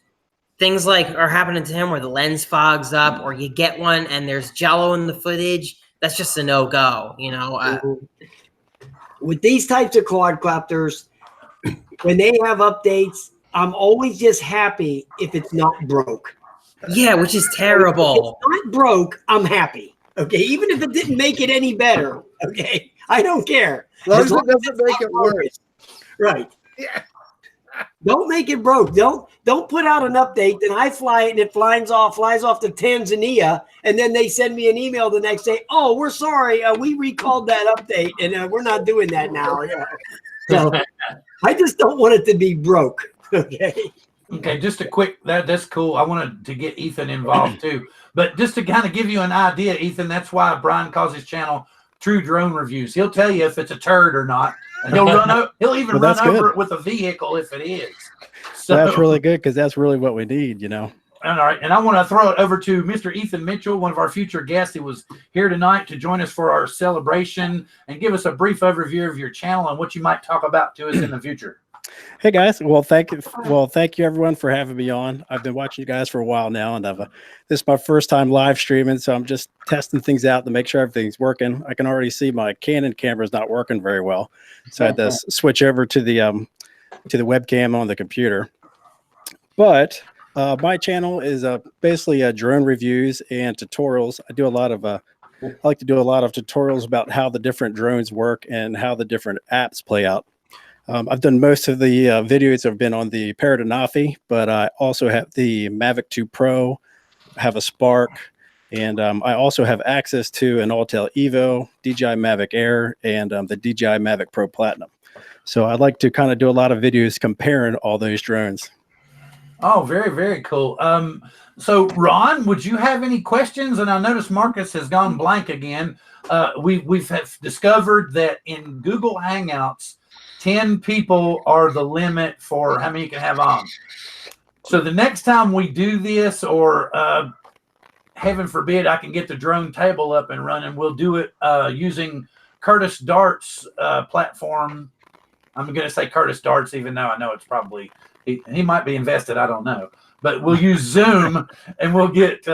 things like are happening to him where the lens fogs up or you get one and there's Jello in the footage, that's just a no-go, you know. With these types of quadcopters, when they have updates, I'm always just happy if it's not broke. Yeah, which is terrible. If it's not broke, I'm happy. Okay, even if it didn't make it any better. Okay, I don't care. As long as it doesn't make it worse. Right. Yeah. Don't make it broke. Don't put out an update. Then I fly it and it flies off to Tanzania, and then they send me an email the next day. Oh, we're sorry, we recalled that update, and we're not doing that now. Yeah. So I just don't want it to be broke. Okay. Okay, just a quick that's cool. I wanted to get Ethan involved too, but just to kind of give you an idea, Ethan, that's why Bryan calls his channel True Drone Reviews. He'll tell you if it's a turd or not. And he'll even run over it with a vehicle if it is. So that's really good because that's really what we need, you know. All right, and I want to throw it over to Mr. Ethan Mitchell, one of our future guests. He was here tonight to join us for our celebration and give us a brief overview of your channel and what you might talk about to us in the future. Hey guys, well thank you everyone for having me on. I've been watching you guys for a while now, and this is my first time live streaming, so I'm just testing things out to make sure everything's working. I can already see my Canon camera is not working very well, so I had to switch over to the webcam on the computer. But my channel is basically drone reviews and tutorials. I like to do a lot of tutorials about how the different drones work and how the different apps play out. I've done most of the videos have been on the Paradinafi, but I also have the Mavic 2 Pro, have a Spark, and I also have access to an Autel Evo, DJI Mavic Air, and the DJI Mavic Pro Platinum. So I'd like to kind of do a lot of videos comparing all those drones. Oh, very, very cool. So Ron, would you have any questions? And I noticed Marcus has gone blank again. We've discovered that in Google Hangouts, 10 people are the limit for how many you can have on. So the next time we do this, or heaven forbid, I can get the drone table up and running, we'll do it using Curtis Dart's platform. I'm going to say Curtis Dart's, even though I know it's probably, he might be invested. I don't know. But we'll use Zoom, and we'll get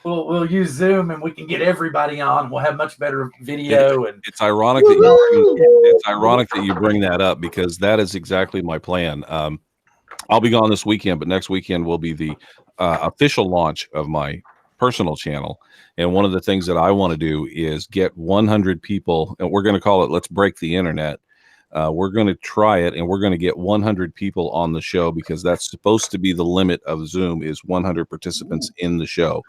we'll use Zoom, and we can get everybody on. We'll have much better video. And it's ironic that you bring that up, because that is exactly my plan. I'll be gone this weekend, but next weekend will be the official launch of my personal channel. And one of the things that I want to do is get 100 people, and we're going to call it Let's Break the Internet. We're going to try it, and we're going to get 100 people on the show, because that's supposed to be the limit of Zoom, is 100 participants in the show.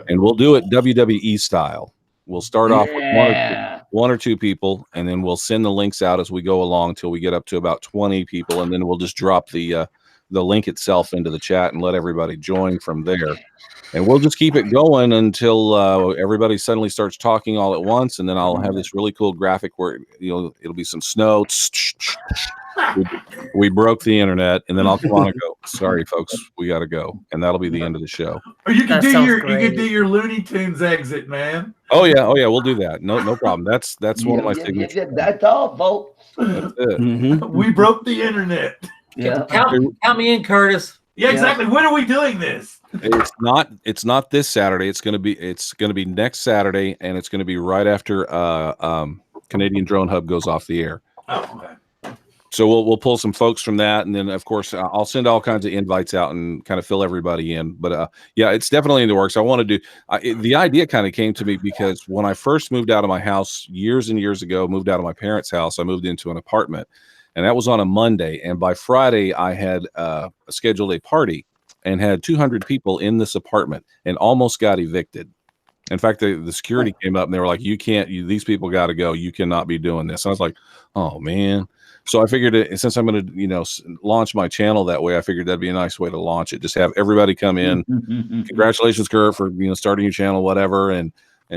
And we'll do it WWE style. We'll start off with one or two people, and then we'll send the links out as we go along till we get up to about 20 people, and then we'll just drop the link itself into the chat and let everybody join from there. And we'll just keep it going until everybody suddenly starts talking all at once, and then I'll have this really cool graphic where it'll be some snow. We broke the internet, and then I'll come on and go, sorry folks, we got to go, and that'll be the end of the show. Or you can do your Looney Tunes exit, man. Oh yeah, we'll do that. No problem. That's one of my signatures. That's all, folks. That's it. We broke the internet. Yeah. Count me in, Curtis. Yeah, exactly. When are we doing this? It's not this Saturday. It's gonna be next Saturday, and it's gonna be right after Canadian Drone Hub goes off the air. Oh, okay. So we'll pull some folks from that, and then of course I'll send all kinds of invites out and kind of fill everybody in. But yeah, it's definitely in the works. I want to do. The idea kind of came to me because when I first moved out of my house years and years ago, moved out of my parents' house, I moved into an apartment, and that was on a Monday. And by Friday, I had scheduled a party and had 200 people in this apartment, and almost got evicted. In fact, the security came up and they were like, these people got to go. You cannot be doing this. And I was like, oh man. So I figured since I'm going to, launch my channel that way, I figured that'd be a nice way to launch it. Just have everybody come in. Congratulations, Kurt, for, starting your channel, whatever. And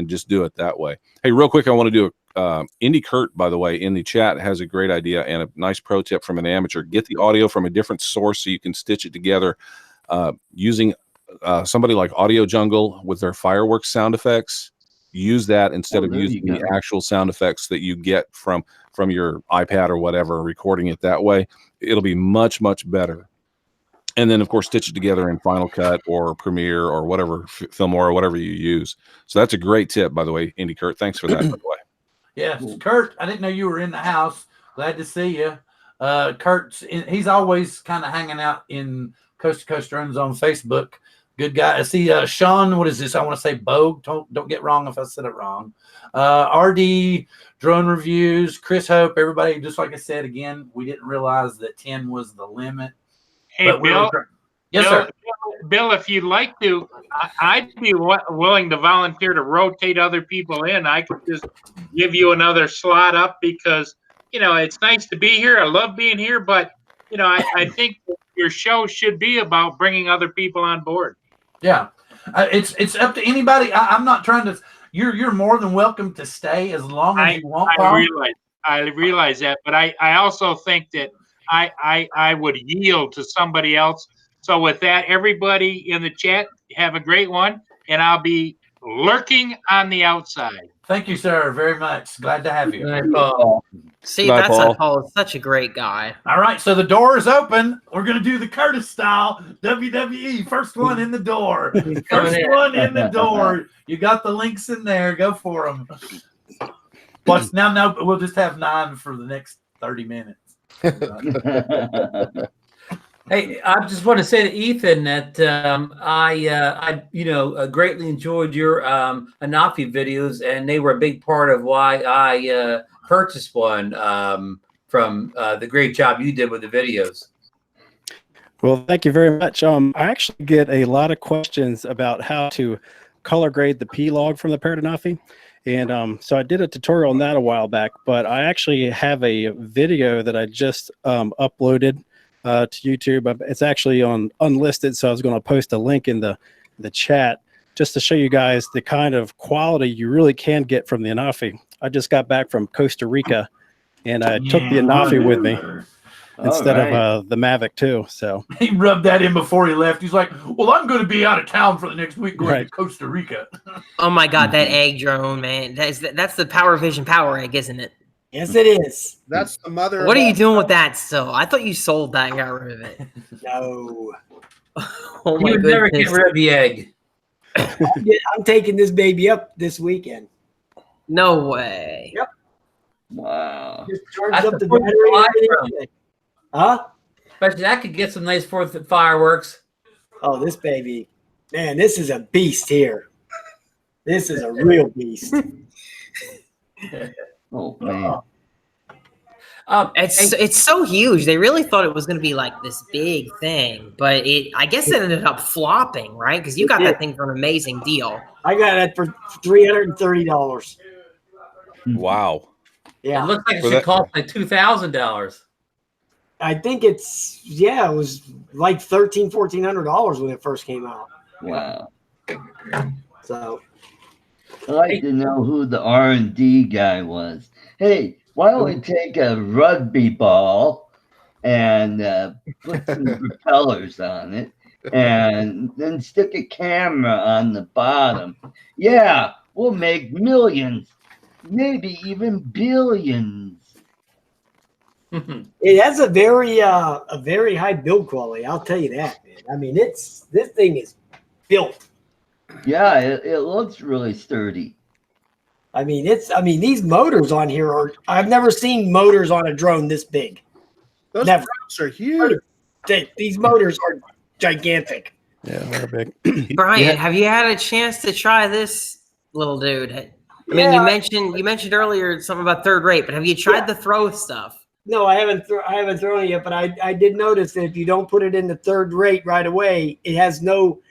just do it that way. Hey, real quick, I want to do Indy Kurt, by the way, in the chat has a great idea and a nice pro tip from an amateur. Get the audio from a different source so you can stitch it together using somebody like Audio Jungle with their fireworks sound effects. Use that instead of using the actual sound effects that you get from your iPad or whatever, recording it that way. It'll be much, much better. And then, of course, stitch it together in Final Cut or Premiere or whatever, Filmora, or whatever you use. So that's a great tip, by the way, Indy Kurt. Thanks for that, by the way. Yeah, Kurt, I didn't know you were in the house. Glad to see you. He's always kind of hanging out in Coast to Coast Drones on Facebook. Good guy. I see Sean, what is this? I want to say Bogue. Don't get wrong if I said it wrong. RD, Drone Reviews, Chris Hope, everybody. Just like I said, again, we didn't realize that 10 was the limit. Hey, Bill. Yes, sir. Bill, if you'd like to, I'd be willing to volunteer to rotate other people in. I could just give you another slot up because, it's nice to be here. I love being here, but, I think your show should be about bringing other people on board. Yeah, it's up to anybody. I'm not trying to. You're more than welcome to stay as long as you want. I realize that, but I also think that I would yield to somebody else. So with that, everybody in the chat, have a great one, and I'll be lurking on the outside. Thank you, sir, very much. Glad to have you. See, that's why Paul is such a great guy. All right, so the door is open. We're going to do the Curtis style WWE. First one in the door. First one in the door. You got the links in there. Go for them. Plus, now we'll just have 9 for the next 30 minutes. Hey, I just want to say to Ethan that I greatly enjoyed your Anafi videos, and they were a big part of why I purchased one from the great job you did with the videos. Well, thank you very much. I actually get a lot of questions about how to color grade the P log from the Parrot Anafi. And so I did a tutorial on that a while back, but I actually have a video that I just uploaded to YouTube. It's actually on unlisted, so I was going to post a link in the chat just to show you guys the kind of quality you really can get from the Anafi. I just got back from Costa Rica, and I took the Anafi with me instead of the Mavic 2. So he rubbed that in before he left. He's like, "Well, I'm going to be out of town for the next week, going to Costa Rica." Oh my God, that egg drone, man! That's the Power Vision Power Egg, isn't it? Yes, it is. That's the mother. What are you doing with that still? I thought you sold that and got rid of it. No. Oh my You would never get rid of the egg. I'm taking this baby up this weekend. No way. Yep. Wow. Just charged That's up the the 4th of July drone. battery. Huh? Especially that could get some nice 4th of fireworks. Oh, this baby. Man, this is a beast here. This is a real beast. Oh man. It's so huge. They really thought it was going to be like this big thing, but I guess it ended up flopping, right? Because you got that thing for an amazing deal. I got it for $330. Wow. Yeah. It looks like it should cost like $2,000. I think it was like $1,400 when it first came out. Wow. So I'd like to know who the R&D guy was. Hey, why don't we take a rugby ball and put some propellers on it and then stick a camera on the bottom? Yeah, we'll make millions, maybe even billions. it has a very high build quality. I'll tell you that, man. I mean, this thing is built. Yeah, it looks really sturdy. I mean, these motors on here I've never seen motors on a drone this big. Those Never. drones are huge. These motors are gigantic. yeah, they're big. Brian, have you had a chance to try this little dude? I mean, you mentioned earlier something about third rate, but have you tried the throw stuff? No, I haven't thrown it yet, but I did notice that if you don't put it in the third rate right away, it has no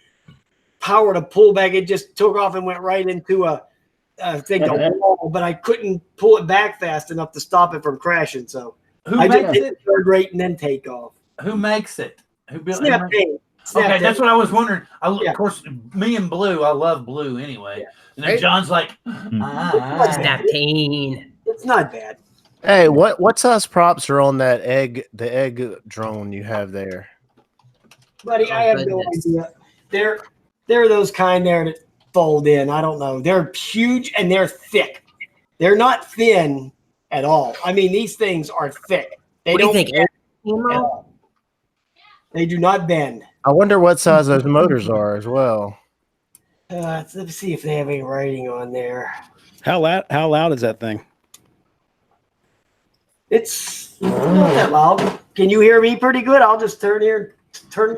power to pull back. It just took off and went right into a wall, but I couldn't pull it back fast enough to stop it from crashing. So I just hit the third rate and then take off. Who makes it? Who built Snap it? Snap Okay, that's what I was wondering. Of Yeah. course, me and Blue, I love Blue anyway. Yeah. And then John's like, Snaptain. It's not bad. Hey, what size props are on the egg drone you have there? Buddy, I have no idea. They're those kind there that fold in. I don't know. They're huge and they're thick. They're not thin at all. I mean, these things are thick. They What do you don't think? bend at all. They do not bend. I wonder what size those motors are as well. Let's see if they have any writing on there. How loud is that thing? It's not that loud. Can you hear me pretty good? I'll just turn it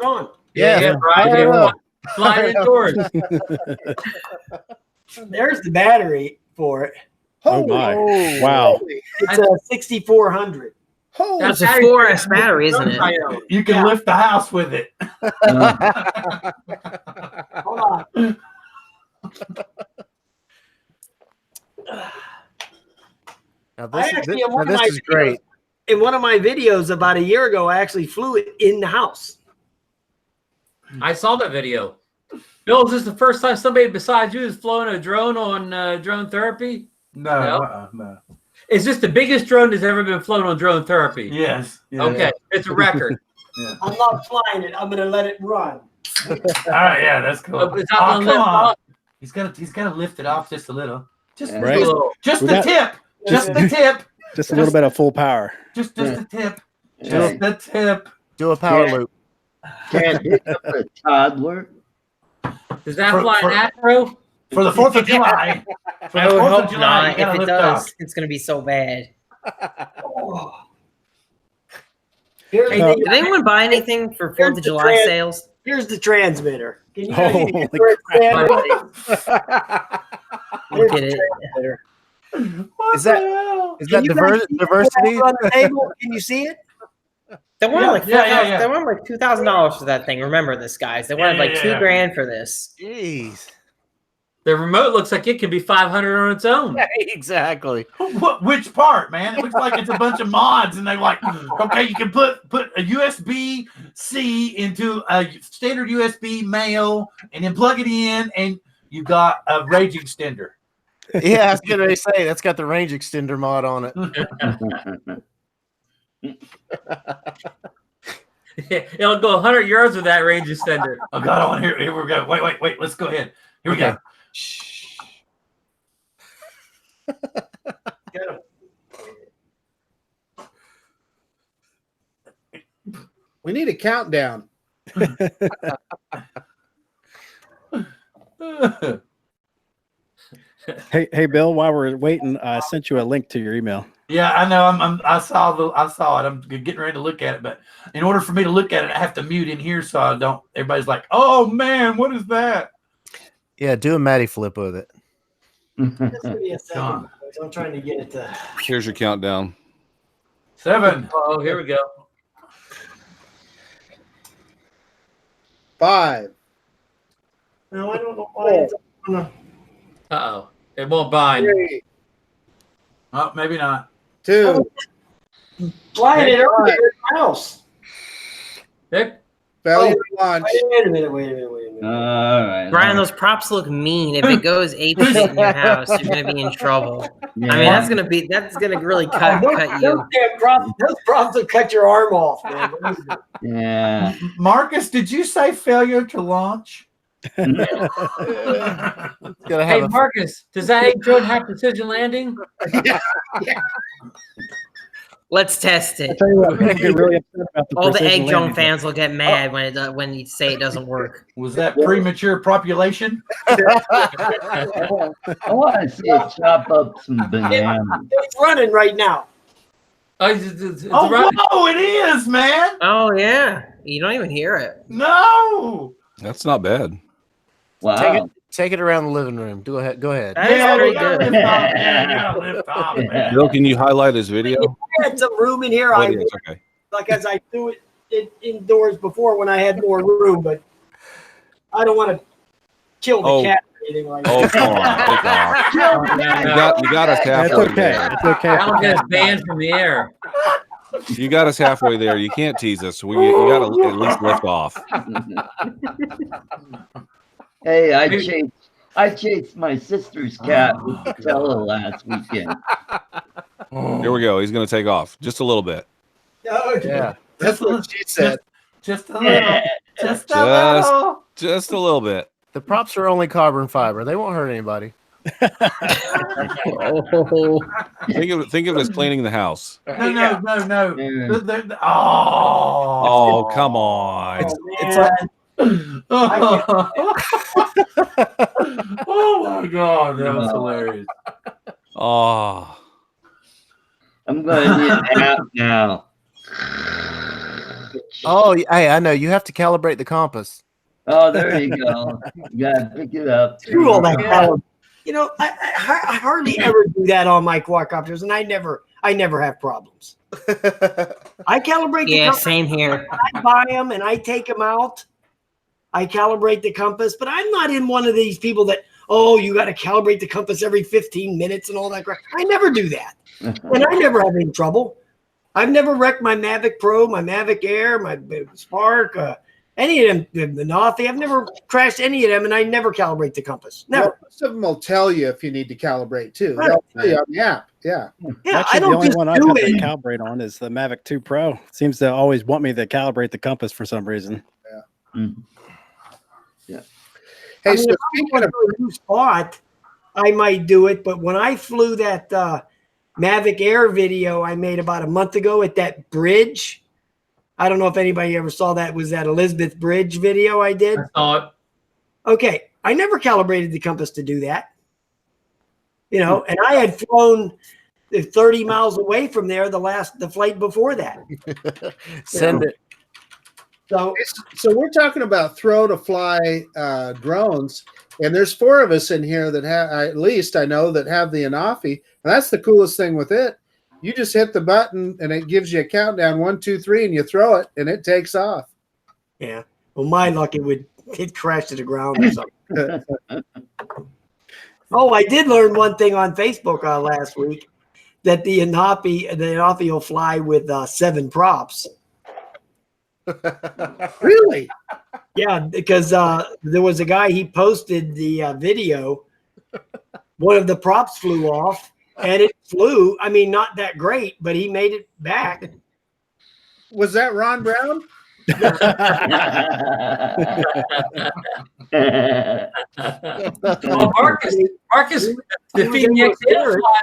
on. Yeah, Brian. Slide indoors. There's the battery for it. Oh my! Wow. It's a 6400. That's a 4S battery, isn't it? you can lift the house with it. Hold on. Now I actually, in one of this my is great. In one of my videos about a year ago, I actually flew it in the house. I saw that video. Bill, is this the first time somebody besides you has flown a drone on drone therapy? No. Is this the biggest drone that's ever been flown on drone therapy? Yes. Okay, it's a record. I'm not flying it. I'm going to let it run. All right, yeah, that's cool. It's not gonna lift off. He's got to lift it off just a little. Just Right. A little. Just We the got- tip. Just the tip. Just a little bit of full power. Just the tip. Yeah. Just the tip. Do a power Yeah. loop. Can't pick up a toddler. Does that For- fly for- an Acro? For the 4th of July. For I the would 4th of hope July, you not. gotta If it lift does, off. it's going to be so bad. Here's, Hey, the, did anyone buy anything for 4th of the July trans- sales? here's the transmitter. Can you Holy here's the Look at it. transmitter. Is that Can you guys see diversity? on the table? Can you see it? They wanted like Yeah. they wanted like $2,000 for that thing. Remember this, guys? They wanted like Yeah. $2,000 for this. Jeez. The remote looks like it could be 500 on its own. Exactly. Which part, man? It looks like it's a bunch of mods, and they're like, okay, you can put a USB-C into a standard USB male, and then plug it in, and you got a range extender. Yeah, I was gonna say that's got the range extender mod on it. It'll go 100 yards with that range extender. Oh God! Here we go. Wait. Let's go ahead. Here we go. Shh. We need a countdown. Hey, Bill. While we're waiting, I sent you a link to your email. Yeah, I know. I saw it. I'm getting ready to look at it, but in order for me to look at it, I have to mute in here so I don't. Everybody's like, "Oh man, what is that?" Yeah, do a Matty flip with it. Just give me a second. I'm trying to get it to. Here's your countdown. 7. Oh, here we go. 5. No, I don't know why. Uh-oh. It won't bind. 3, Oh, maybe not. 2. Flying it over to your house. There. Failure launch. Wait a minute. All right. Brian, those props look mean. If it goes ape shit in your house, you're gonna be in trouble. Yeah. I mean, that's gonna really cut you. Those props will cut your arm off, man. Yeah. Marcus, did you say failure to launch? Gotta Hey, have a Marcus, does that egg drone have precision landing? Yeah. Let's test I it. tell you what, I get really upset about the All the precision egg drone landing. fans will get mad when you say it doesn't work. Was that premature population? I want to see it chop up some bananas. It's running right now. Oh, it's Oh, right. whoa, it is, man. Oh yeah, you don't even hear it. No. That's not bad. Wow. take it around the living room. Go ahead. That is Yeah, pretty we gotta good. lift off, man. We gotta lift off, man. Bill, can you highlight his video? I had some room in here. Oh, I it is. Okay. like as I do it indoors before when I had more room, but I don't want to kill the cat or anything like Oh, that. come on. Take off. You got us It's halfway okay. there. It's okay. I'll get us banned from the air. You got us halfway there. You can't tease us. You got to at least lift off. Hey, I chased my sister's cat with the fella last weekend. Here we go. He's going to take off just a little bit. Okay. Yeah. That's what she said. Just a little. Just a little. Just a little bit. The props are only carbon fiber. They won't hurt anybody. Oh, Think of it as cleaning the house. No. Yeah. Oh, come on. It's like. Oh my God, that was hilarious. Oh. I'm going to need an app now. Oh, hey, I know. You have to calibrate the compass. Oh, there you go. You got to pick it up. Through all that power. You know, I hardly ever do that on my quadcopters, and I never have problems. I calibrate the yeah, compass. same here. I buy them and I take them out. I calibrate the compass, but I'm not in one of these people that, oh, you got to calibrate the compass every 15 minutes and all that crap. I never do that. And I never have any trouble. I've never wrecked my Mavic Pro, my Mavic Air, my Spark, any of them, the Nauthy. I've never crashed any of them, and I never calibrate the compass. Never. Well, most of them will tell you if you need to calibrate too. Right. They'll tell you on the app. Yeah. Yeah, Actually, I don't the only just one I've do had to it. calibrate on is the Mavic 2 Pro. It seems to always want me to calibrate the compass for some reason. Hey, I mean, so if speaking I of want a new spot, I might do it. But when I flew that Mavic Air video I made about a month ago at that bridge, I don't know if anybody ever saw that. Was that Elizabeth Bridge video I did? I saw it. Okay, I never calibrated the compass to do that. You know, and I had flown 30 miles away from there the flight before that. Send it. So we're talking about throw to fly drones, and there's 4 of us in here that have, at least I know, that have the Anafi, and that's the coolest thing with it. You just hit the button and it gives you a countdown 1, 2, 3, and you throw it and it takes off. yeah, well, my luck it crashed to the ground or something. Oh, I did learn one thing on Facebook last week, that the Anafi will fly with 7 props. Really? Yeah, because there was a guy, he posted the video. One of the props flew off, and it flew. I mean, not that great, but he made it back. Was that Ron Brown? Well, Marcus, the Phoenix did fly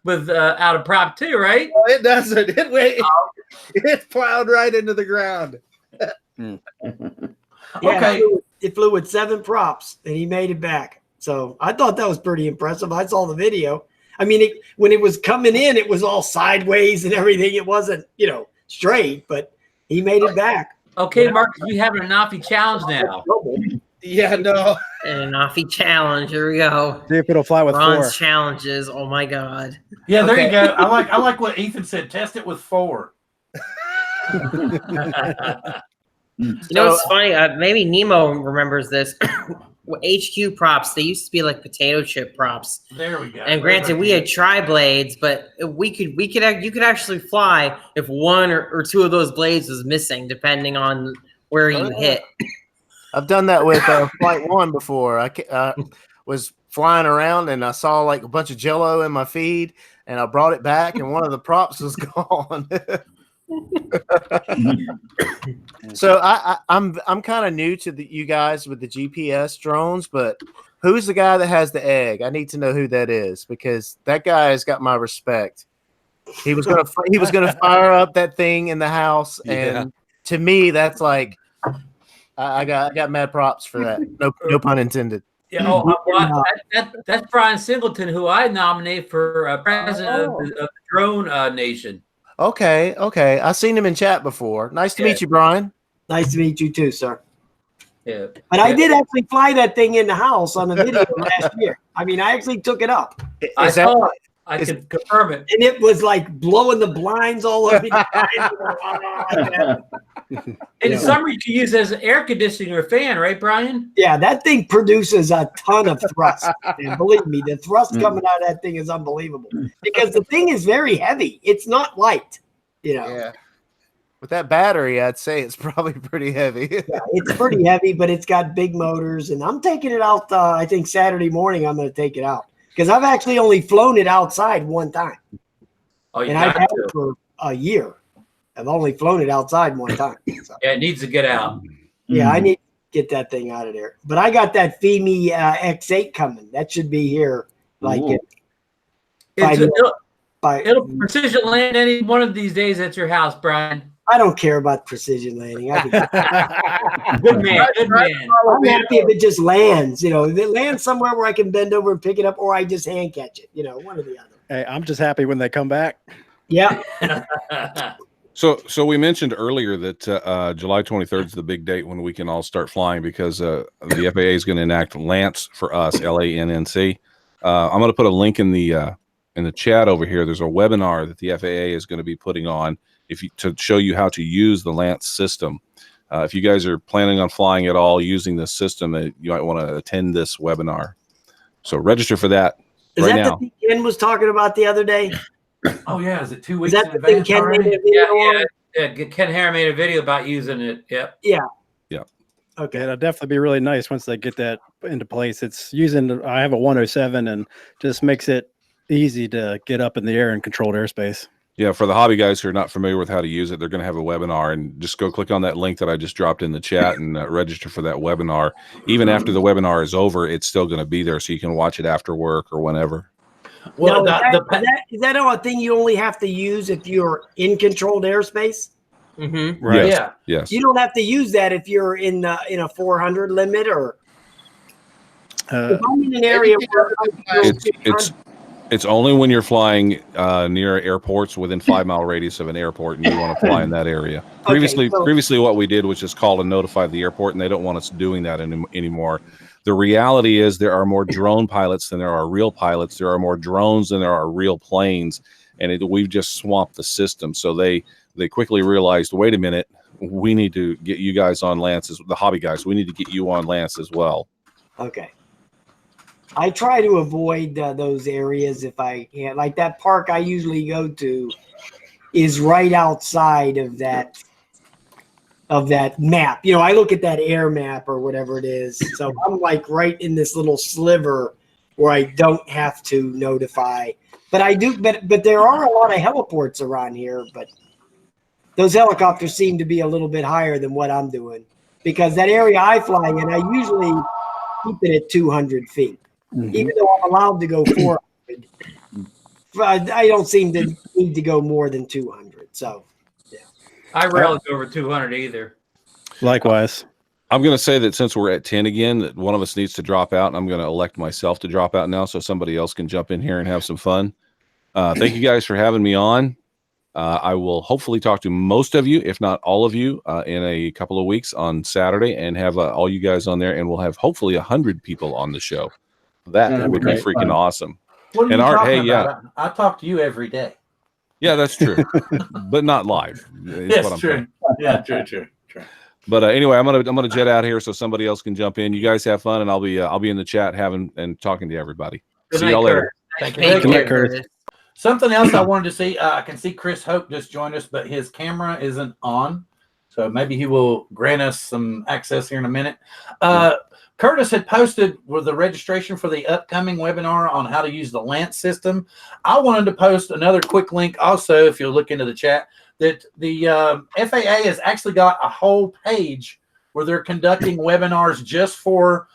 with out of prop too, right? Oh, it doesn't. It plowed right into the ground. Yeah, Okay. it flew with 7 props, and he made it back. So I thought that was pretty impressive. I saw the video. I mean, when it was coming in, it was all sideways and everything. It wasn't, straight, but he made it back. Okay, Marcus, we have an Anafi challenge now. Yeah, no. An Anafi challenge. Here we go. See if it'll fly with Ron's 4. challenges. Oh my God. Yeah, there you go. I like what Ethan said. Test it with 4. What's funny? Maybe Nemo remembers this. HQ props, they used to be like potato chip props. There we go. And granted, we had tri-blades, but you could actually fly if 1 or 2 of those blades was missing, depending on where you hit. I've done that with Flight 1 before. I was flying around and I saw like a bunch of Jello in my feed, and I brought it back, and one of the props was gone. So I'm kind of new to you guys with the GPS drones, but who's the guy that has the egg? I need to know who that is, because that guy has got my respect. He was gonna fire up that thing in the house, and to me, that's like I got mad props for that. No pun intended. Yeah, that's Brian Singleton, who I nominate for president of the Drone Nation. Okay. I've seen him in chat before. Nice to meet you, Brian. Nice to meet you too, sir. Yeah. But I did actually fly that thing in the house on a video last year. I mean, I actually took it up. I saw it. I can confirm it. And it was like blowing the blinds all over the In summer, you can use it as an air conditioning or fan, right, Brian? Yeah, that thing produces a ton of thrust. And believe me, the thrust coming out of that thing is unbelievable, because the thing is very heavy. It's not light, Yeah. With that battery, I'd say it's probably pretty heavy. Yeah, it's pretty heavy, but it's got big motors. And I'm taking it out, I think Saturday morning I'm going to take it out, because I've actually only flown it outside one time. Oh, and I've had it for a year. I've only flown it outside one time. So. Yeah, it needs to get out. Yeah, I need to get that thing out of there. But I got that FEMI X8 coming. That should be here like it'll precision land any one of these days at your house, Brian. I don't care about precision landing. Good man. Good man. I'm happy if it just lands. If it lands somewhere where I can bend over and pick it up, or I just hand catch it. One or the other. Hey, I'm just happy when they come back. Yeah. So we mentioned earlier that July 23rd is the big date when we can all start flying, because the FAA is going to enact LANC for us, LANNC. I'm going to put a link in the chat over here. There's a webinar that the FAA is going to be putting on to show you how to use the LANC system. If you guys are planning on flying at all using this system, you might want to attend this webinar. So register for that right now. Is that the thing Ken was talking about the other day? Oh yeah, is it 2 weeks? Is that the thing Ken made a video on? Yeah. Ken Hare made a video about using it. Yep. Yeah. Okay, it'll definitely be really nice once they get that into place. It's I have a 107, and just makes it easy to get up in the air in controlled airspace. Yeah, for the hobby guys who are not familiar with how to use it, they're going to have a webinar, and just go click on that link that I just dropped in the chat and register for that webinar. Even after the webinar is over, it's still going to be there, so you can watch it after work or whenever. Well, is that a thing you only have to use if you're in controlled airspace? Mm-hmm. Right. Yeah. Yes. You don't have to use that if you're in a 400 limit, or if I'm in an area where It's only when you're flying near airports within 5 mile radius of an airport, and you want to fly in that area. Previously, what we did was just call and notify the airport, and they don't want us doing that anymore. The reality is there are more drone pilots than there are real pilots. There are more drones than there are real planes, and we've just swamped the system. So they quickly realized, wait a minute, we need to get you guys on LANC, the hobby guys. We need to get you on LANC as well. Okay. I try to avoid those areas if I can. Like that park I usually go to is right outside of that map. You know, I look at that air map or whatever it is. So I'm like right in this little sliver where I don't have to notify. But I do. But there are a lot of heliports around here. But those helicopters seem to be a little bit higher than what I'm doing, because that area I fly in, I usually keep it at 200 feet. Even though I'm allowed to go 400, I don't seem to need to go more than 200. So, yeah. I rarely go over 200 either. Likewise. I'm going to say that since we're at 10 again, that one of us needs to drop out, and I'm going to elect myself to drop out now so somebody else can jump in here and have some fun. Thank you guys for having me on. I will hopefully talk to most of you, if not all of you, in a couple of weeks on Saturday, and have all you guys on there, and we'll have hopefully 100 people on the show. That would be freaking awesome. What are and you Art, talking hey, about? I talk to you every day. Yeah, that's true, but not live. Yes, true. Yeah, true. But anyway, I'm gonna jet out here so somebody else can jump in. You guys have fun, and I'll be in the chat having and talking to everybody. See y'all later. Thank Thank you. you, Curtis. Something else I wanted to see. I can see Chris Hope just joined us, but his camera isn't on, so maybe he will grant us some access here in a minute. Curtis had posted with the registration for the upcoming webinar on how to use the Lance system. I wanted to post another quick link also, if you'll look into the chat, that the FAA has actually got a whole page where they're conducting webinars just for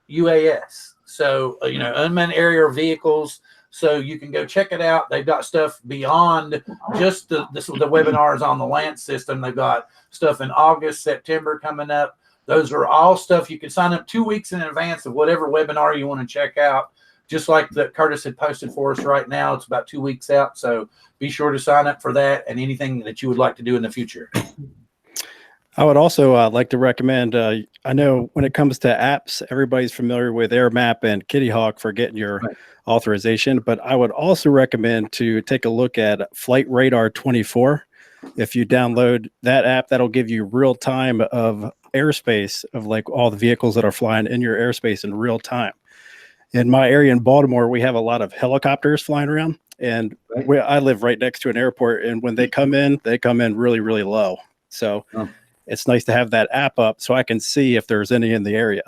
UAS. So, unmanned aerial vehicles. So you can go check it out. They've got stuff beyond just the webinars on the Lance system. They've got stuff in August, September coming up. Those are all stuff you can sign up 2 weeks in advance of whatever webinar you want to check out. Just like that Curtis had posted for us right now. It's about 2 weeks out. So be sure to sign up for that and anything that you would like to do in the future. I would also like to recommend, I know when it comes to apps, everybody's familiar with AirMap and Kitty Hawk for getting your authorization, but I would also recommend to take a look at Flight Radar 24. If you download that app, that'll give you real time of airspace of like all the vehicles that are flying in your airspace in real time. In my area in Baltimore, we have a lot of helicopters flying around, and I live right next to an airport, and when they come in really, really low. So it's nice to have that app up so I can see if there's any in the area.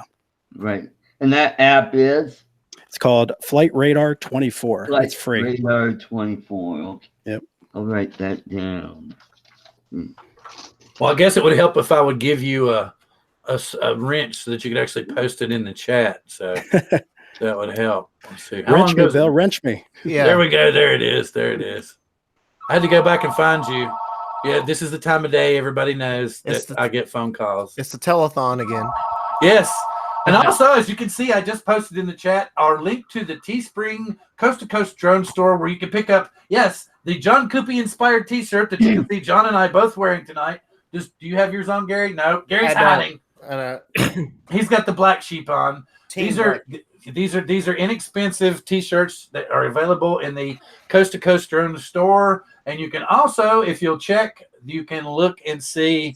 Right. And that app is? It's called Flight Radar 24. Flight It's free. Radar 24. Okay. Yep. I'll write that down. Well, I guess it would help if I would give you a wrench so that you could actually post it in the chat. So that would help. Let's see. Wrench me, Bill. Wrench me. Yeah. There we go. There it is. There it is. I had to go back and find you. Yeah, this is the time of day everybody knows that I get phone calls. It's the telethon again. Yes. And also, as you can see, I just posted in the chat our link to the Teespring Coast to Coast drone store where you can pick up, the John Cuppi inspired t-shirt that you can see John and I both wearing tonight. Do you have yours on, Gary? No, Gary's hiding. He's got the black sheep on. These are inexpensive t-shirts that are available in the Coast to Coast drone store. And you can also, if you'll check, you can look and see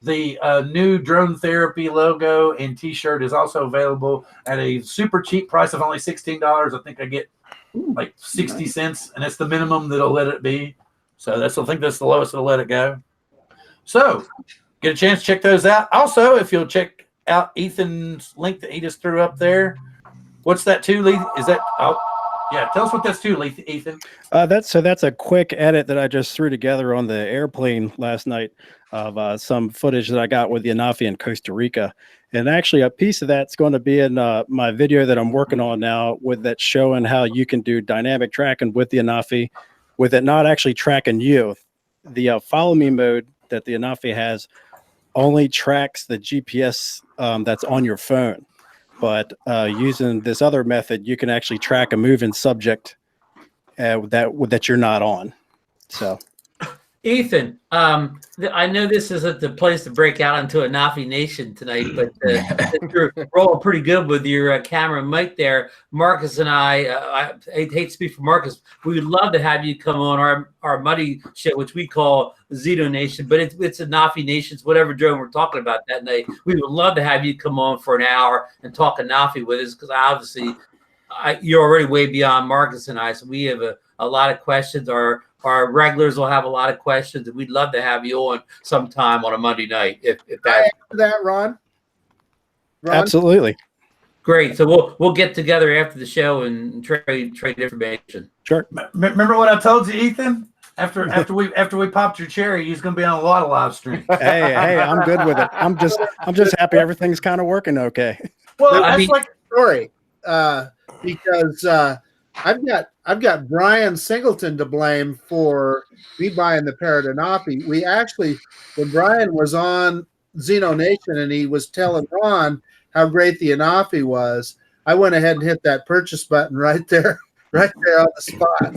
the new Drone Therapy logo and t-shirt is also available at a super cheap price of only $16. I think I get like 60 cents, and it's the minimum that'll let it be. So I think that's the lowest it'll let it go. So get a chance to check those out. Also, if you'll check out Ethan's link that he just threw up there. What's that too, Lee? Is that tell us what that's too, Ethan. That's a quick edit that I just threw together on the airplane last night of some footage that I got with the Anafi in Costa Rica. And actually a piece of that's going to be in my video that I'm working on now with that showing how you can do dynamic tracking with the Anafi with it not actually tracking you. The follow me mode that the Anafi has only tracks the GPS that's on your phone. But using this other method, you can actually track a moving subject that you're not on. So, Ethan, I know this isn't the place to break out into a Nafi Nation tonight, but you're rolling pretty good with your camera and mic there. Marcus and I hate to speak for Marcus, we would love to have you come on our muddy show, which we call Zito Nation, but it's a Nafi Nations, whatever drone we're talking about that night. We would love to have you come on for an hour and talk a Nafi with us, because obviously you're already way beyond Marcus and I, so we have a lot of questions. Our regulars will have a lot of questions, and we'd love to have you on sometime on a Monday night. If that, Ron. Absolutely. Great. So we'll get together after the show and trade information. Sure. Remember what I told you, Ethan? After we popped your cherry, he's going to be on a lot of live streams. Hey, I'm good with it. I'm just happy everything's kind of working okay. Well, I that's mean, like story because I've got Bryan Singleton to blame for me buying the Paradenopi. We actually, when Bryan was on Xeno Nation and he was telling Ron how great the Anafi was, I went ahead and hit that purchase button right there on the spot.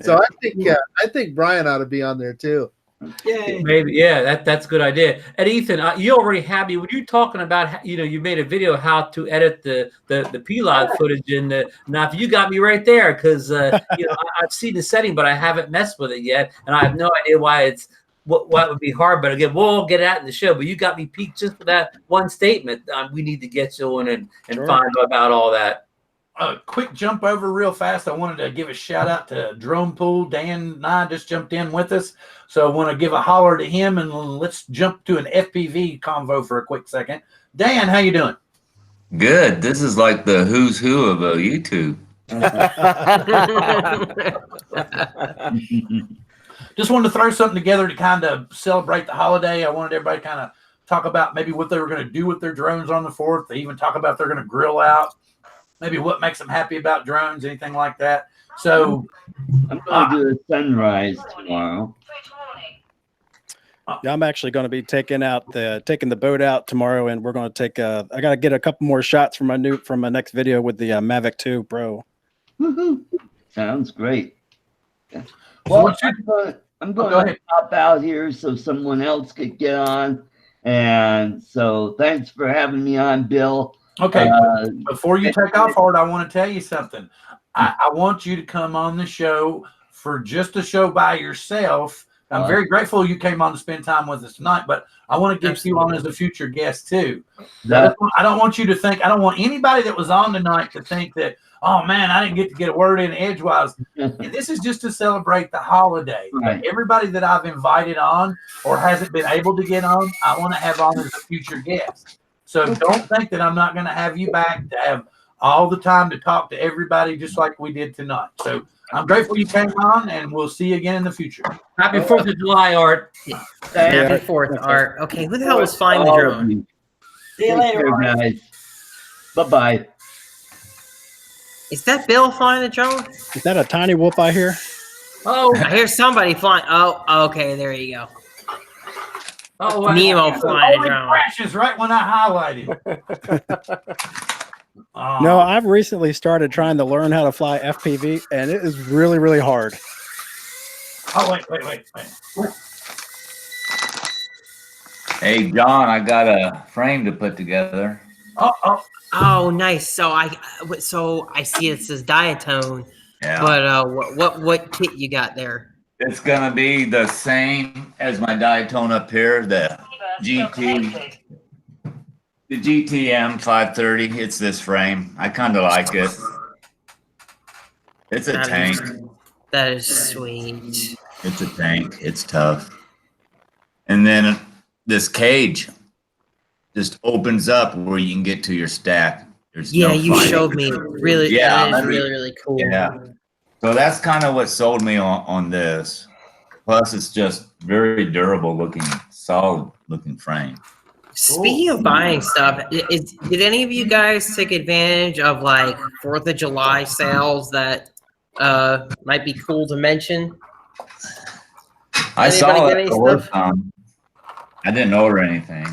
So I think Bryan ought to be on there too. Yay. Maybe, yeah, that's a good idea. And Ethan, you already have me when you're talking about, you made a video how to edit the P-Log footage in the Anafi. You got me right there because I've seen the setting, but I haven't messed with it yet, and I have no idea why it's what would be hard. But again, we'll get out in the show. But you got me peaked just for that one statement. We need to get you on and Sure. find about all that. a quick jump over real fast. I wanted to give a shout out to Drone Pool. Dan and I just jumped in with us. So I want to give a holler to him, and let's jump to an FPV convo for a quick second. Dan, how you doing? Good. This is like the who's who of YouTube. Just wanted to throw something together to kind of celebrate the holiday. I wanted everybody to kind of talk about maybe what they were going to do with their drones on the 4th. They even talk about they're going to grill out, maybe what makes them happy about drones, anything like that. So I'm going to do a sunrise tomorrow. Yeah, I'm actually going to be taking the boat out tomorrow, and we're going to take. I got to get a couple more shots from my next video with the Mavic 2 Pro. Woohoo! Sounds great. Well, I'm going to pop out here so someone else could get on, and so thanks for having me on, Bill. Okay, before you take off, Hard, I want to tell you something. I want you to come on the show for just a show by yourself. I'm very grateful you came on to spend time with us tonight, but I want to get you on as a future guest too. I don't want you to think, I don't want anybody that was on tonight to think that, oh man, I didn't get to get a word in edgewise. And this is just to celebrate the holiday. Right. Everybody that I've invited on or hasn't been able to get on, I want to have on as a future guest. So don't think that I'm not going to have you back to have all the time to talk to everybody just like we did tonight. So I'm grateful you came on, and we'll see you again in the future. Happy 4th of July, Art. Happy 4th, Art. Okay, who the hell was flying the drone? See you later, guys. Bye-bye. Is that Bill flying the drone? Is that a tiny whoop I hear? Oh, I hear somebody flying. Oh, okay, there you go. Oh, Nemo flying the drone. Crashes right when I highlighted. No, I've recently started trying to learn how to fly FPV, and it is really, really hard. Oh, wait. Hey, John, I got a frame to put together. Oh, nice. So I see it says diatone. Yeah. But what kit you got there? It's gonna be the same as my diatone up here, the GT. The GTM 530, it's this frame. I kind of like it. It's a tank. That is sweet. It's a tank. It's tough. And then this cage just opens up where you can get to your stack. There's no you fighting. showed me. Really, Yeah, that is really, really cool. Yeah. So that's kind of what sold me on this. Plus, it's just very durable looking, solid looking frame. Speaking of buying stuff, did any of you guys take advantage of like 4th of July sales that might be cool to mention? I saw Anybody it get the any first time. I didn't order anything.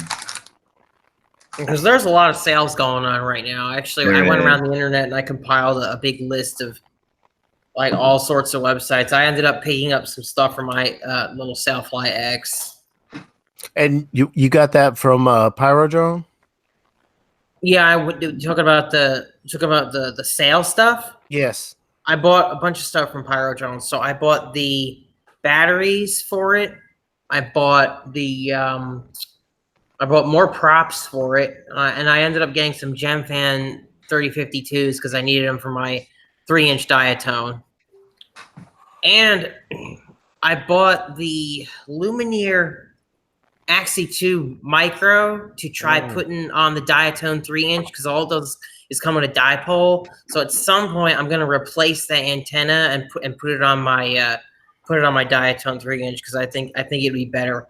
Because there's a lot of sales going on right now. Actually, I went around the internet and I compiled a big list of like all sorts of websites. I ended up picking up some stuff for my little Sailfly X. And you got that from Pyrodrone? Yeah, I would talk about the sale stuff. Yes. I bought a bunch of stuff from Pyrodrone. So I bought the batteries for it. I bought I bought more props for it, and I ended up getting some GemFan 3052s because I needed them for my 3-inch diatone. And I bought the Lumineer Axie 2 Micro to try putting on the diatone 3-inch because all those is coming with a dipole. So at some point, I'm going to replace that antenna and put it on my diatone 3-inch because I think it'd be better.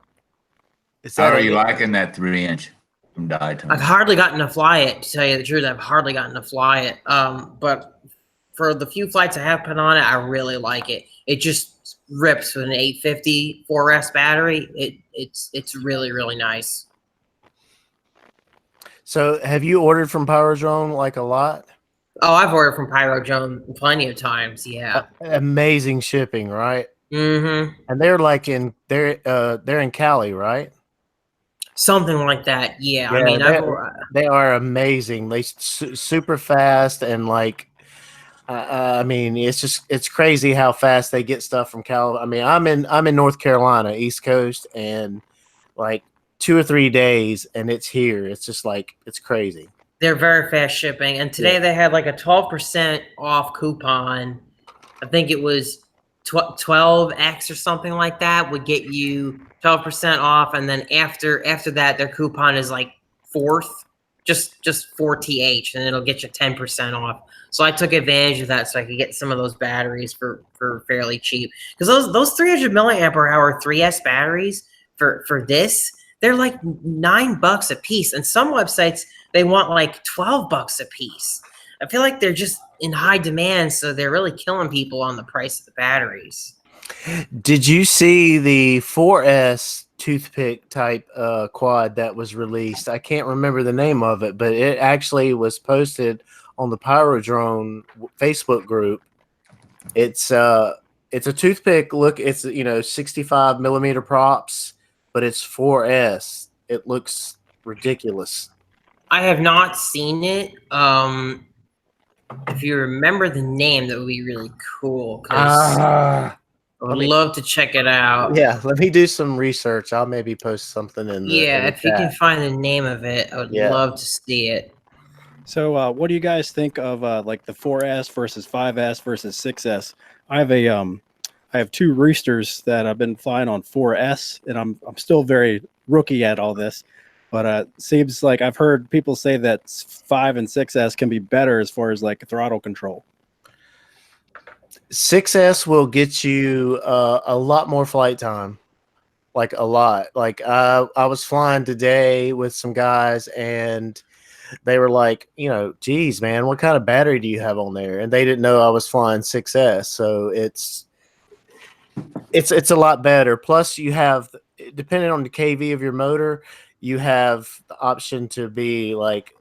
How are you liking that 3-inch from diatone? I've hardly gotten to fly it, to tell you the truth. I've hardly gotten to fly it. But for the few flights I have put on it, I really like it. It just rips with an 850 4S battery. It's really, really nice. So have you ordered from Pyrodrone like a lot? Oh, I've ordered from Pyrodrone plenty of times. Yeah. Amazing shipping, right? Mm-hmm. And they're like they're in Cali, right? Something like that. Yeah. I mean, they are amazing. They super fast and like, I mean, it's crazy how fast they get stuff from Cali. I mean, I'm in North Carolina, East Coast, and like 2 or 3 days, and it's here. It's just like it's crazy. They're very fast shipping, and today they had like a 12% off coupon. I think it was 12X or something like that would get you 12% off, and then after that, their coupon is like fourth, just 4TH, and it'll get you 10% off. So I took advantage of that so I could get some of those batteries for fairly cheap. Because those 300 milliamp hour 3S batteries for this, they're like $9 a piece, and some websites they want like $12 a piece. I feel like they're just in high demand, so they're really killing people on the price of the batteries. Did you see the 4S toothpick type quad that was released? I can't remember the name of it, but it actually was posted on the Pyrodrone Facebook group. It's a toothpick. Look, it's 65 millimeter props, but it's 4S. It looks ridiculous. I have not seen it. If you remember the name, that would be really cool. I would love to check it out. Yeah, let me do some research. I'll maybe post something in the if you can find the name of it, I would love to see it. So what do you guys think of like the 4S versus 5S versus 6S? I have 2 roosters that I've been flying on 4S, and I'm still very rookie at all this. But seems like I've heard people say that 5 and 6S can be better as far as like throttle control. 6S will get you a lot more flight time, like a lot. Like I was flying today with some guys, and they were like, geez, man, what kind of battery do you have on there? And they didn't know I was flying 6S, so it's a lot better. Plus, you have, depending on the kV of your motor, you have the option to be like,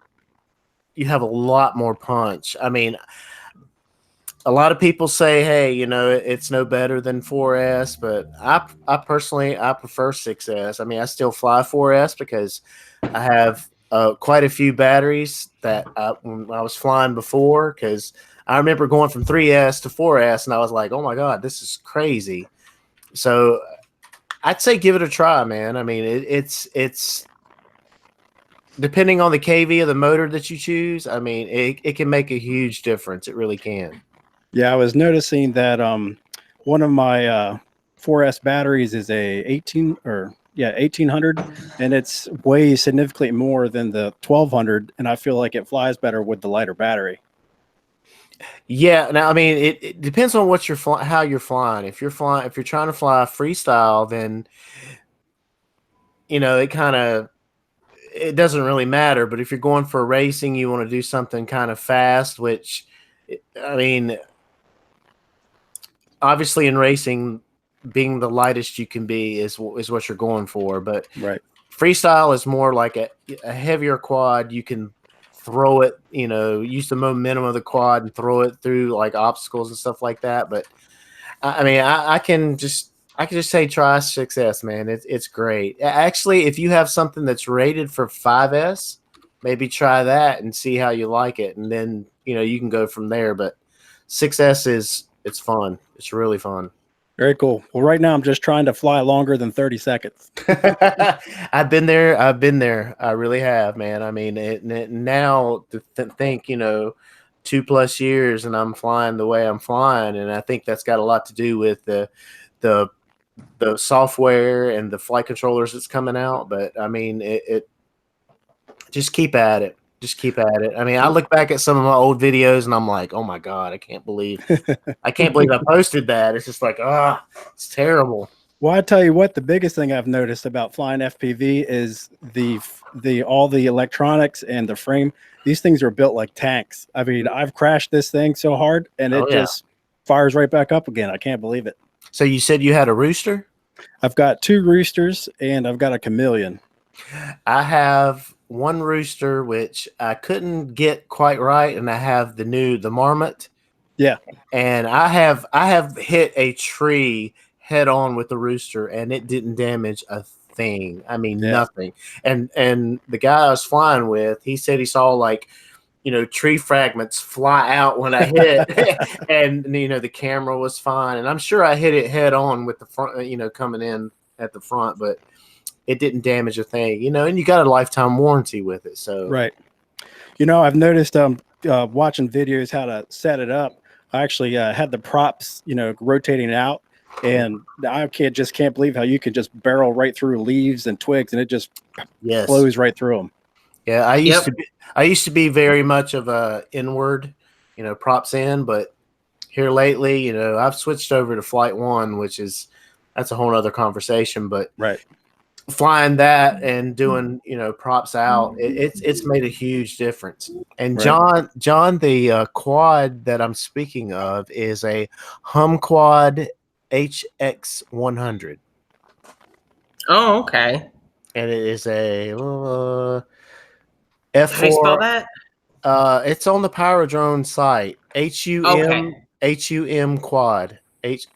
you have a lot more punch. I mean, a lot of people say, hey, it's no better than 4S, but I personally prefer 6S. I mean, I still fly 4S because I have quite a few batteries that when I was flying before, because I remember going from 3S to 4S, and I was like, oh my God, this is crazy. So I'd say give it a try, man. I mean, it's depending on the kV of the motor that you choose. I mean, it can make a huge difference. It really can. Yeah, I was noticing that one of my 4S batteries is a 1800, and it's weighs significantly more than the 1200, and I feel like it flies better with the lighter battery. Yeah, now I mean it depends on what how you're flying. If you're trying to fly freestyle, then it doesn't really matter. But if you're going for racing, you want to do something kind of fast, which I mean, obviously in racing, being the lightest you can be is what you're going for. But freestyle is more like a heavier quad. You can throw it, use the momentum of the quad and throw it through like obstacles and stuff like that. But I mean, I can just say try 6S, man. It's great. Actually, if you have something that's rated for 5S, maybe try that and see how you like it, and then you can go from there. But 6S it's fun. It's really fun. Very cool. Well, right now I'm just trying to fly longer than 30 seconds. I've been there. I've been there. I really have, man. I mean, now to think, 2+ years and I'm flying the way I'm flying. And I think that's got a lot to do with the software and the flight controllers that's coming out. But I mean, it just keep at it. Just keep at it. I mean, I look back at some of my old videos and I'm like, oh my God, I can't believe I posted that. It's just like, it's terrible. Well, I tell you what, the biggest thing I've noticed about flying FPV is all the electronics and the frame. These things are built like tanks. I mean, I've crashed this thing so hard and it just fires right back up again. I can't believe it. So you said you had a rooster? I've got 2 roosters and I've got a chameleon. I have one rooster, which I couldn't get quite right, and I have the marmot. Yeah. And I have hit a tree head on with the rooster, and it didn't damage a thing. I mean, nothing. And the guy I was flying with, he said he saw tree fragments fly out when I hit, and the camera was fine. And I'm sure I hit it head on with the front, coming in at the front, but it didn't damage a thing, and you got a lifetime warranty with it. So right. I've noticed watching videos how to set it up. I actually had the props, rotating out, and I can't believe how you can just barrel right through leaves and twigs, and it just flows right through them. Yeah, I used to be very much of a inward, props in, but here lately, I've switched over to Flight 1, that's a whole other conversation. But flying that and doing props out, it's made a huge difference. And John, the quad that I'm speaking of is a Quad HX100. Oh, okay. And it is a F4. How do you spell that? It's on the Power Drone site. HUM quad. It's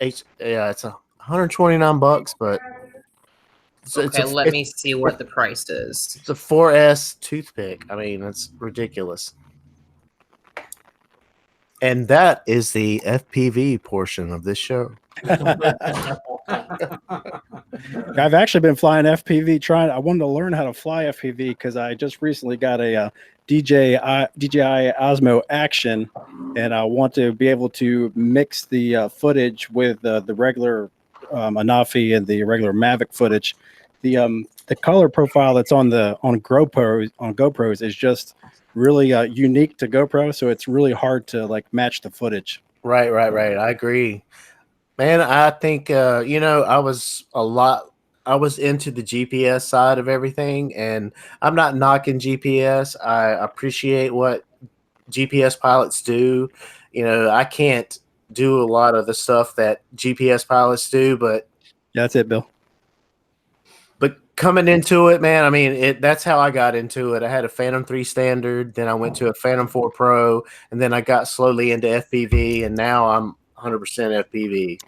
$129, but let me see what the price is. It's a 4S toothpick. I mean, it's ridiculous. And that is the FPV portion of this show. I've actually been flying FPV. I wanted to learn how to fly FPV because I just recently got a DJI Osmo Action, and I want to be able to mix the footage with the regular Anafi and the regular Mavic footage. The color profile that's on GoPros is just really unique to GoPro, so it's really hard to match the footage. Right. I agree, man. I think I was into the GPS side of everything, and I'm not knocking GPS. I appreciate what GPS pilots do. I can't do a lot of the stuff that GPS pilots do, but that's it, Bill. But coming into it, man, I mean, that's how I got into it. I had a Phantom 3 Standard, then I went to a Phantom 4 Pro, and then I got slowly into FPV, and now I'm 100% FPV.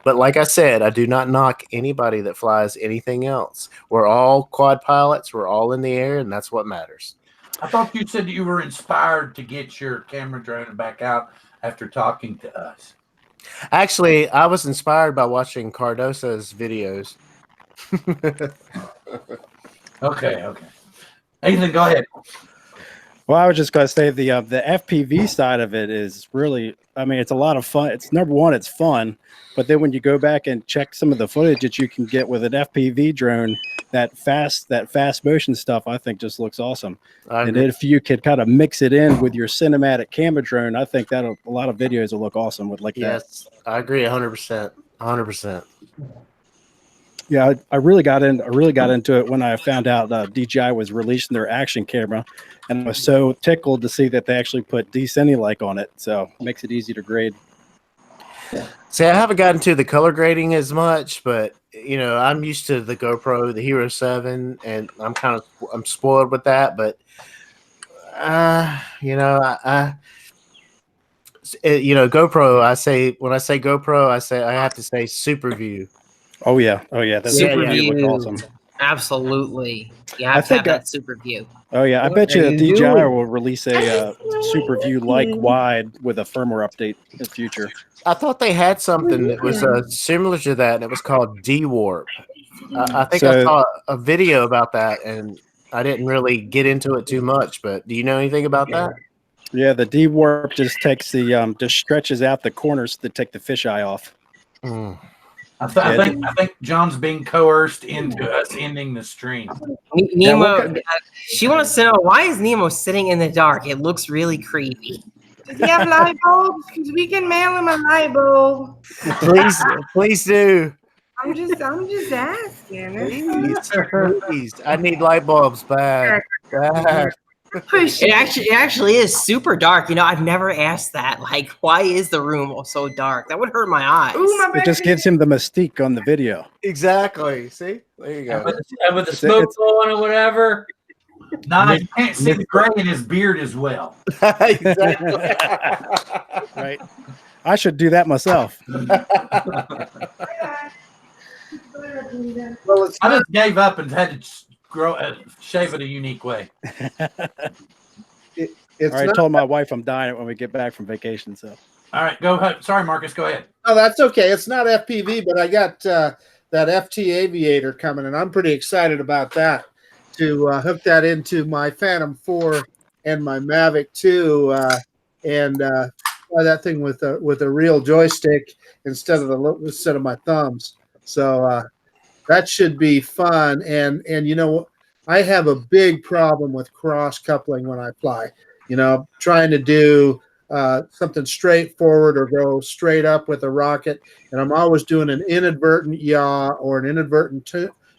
But like I said, I do not knock anybody that flies anything else. We're all quad pilots. We're all in the air, and that's what matters. I thought you said you were inspired to get your camera drone back out after talking to us. Actually, I was inspired by watching Cardoso's videos. Okay. Ethan, go ahead. Well, I was just going to say the FPV side of it is really, I mean, it's a lot of fun. It's number one, it's fun, but then when you go back and check some of the footage that you can get with an FPV drone, that fast motion stuff, I think just looks awesome. And if you could kind of mix it in with your cinematic camera drone, I think a lot of videos will look awesome with that. Yes, I agree 100%. 100%. Yeah, I really got into it when I found out DJI was releasing their action camera, and I was so tickled to see that they actually put D-Cine-like on it, so it makes it easy to grade. See, I haven't gotten to the color grading as much, but I'm used to the GoPro, the Hero 7, and I'm spoiled with that. But GoPro. When I say GoPro, I have to say Super View. Oh yeah, that Super View looks awesome. Absolutely. You I have to think have that super view. Oh yeah, I What bet you are that you DJI doing? will release a Super View like wide with a firmware update in the future. I thought they had something that was similar to that, and it was called D-Warp. I think I So- saw a video about that, and I didn't really get into it too much. But do you know anything about that? Yeah, the D-Warp just takes the just stretches out the corners to take the fisheye off. Mm. I think John's being coerced into us ending the stream. Nemo, she wants to know, why is Nemo sitting in the dark? It looks really creepy. Does he have light bulbs? Because we can mail him a light bulb. Please do. I'm just asking. Please. I need light bulbs bad. It actually is super dark. You know, I've never asked that. Like, why is the room so dark? That would hurt my eyes. It just gives him the mystique on the video. Exactly. See? There you go. And with the smoke going or whatever. Nah, you can't see the gray in his beard as well. Exactly. Right. I should do that myself. Well, it's I just gave up and had to shave it a unique way. it's I not, told my wife I'm dying when we get back from vacation. So All right, go ahead. Sorry, Marcus, go ahead. oh, that's okay. It's not FPV, but I got that FT Aviator coming, and I'm pretty excited about that. To hook that into my Phantom 4 and my Mavic 2, and fly that thing with a real joystick instead of my thumbs. So that should be fun. And you know, I have a big problem with cross coupling when I fly. You know, trying to do something straightforward or go straight up with a rocket, and I'm always doing an inadvertent yaw or an inadvertent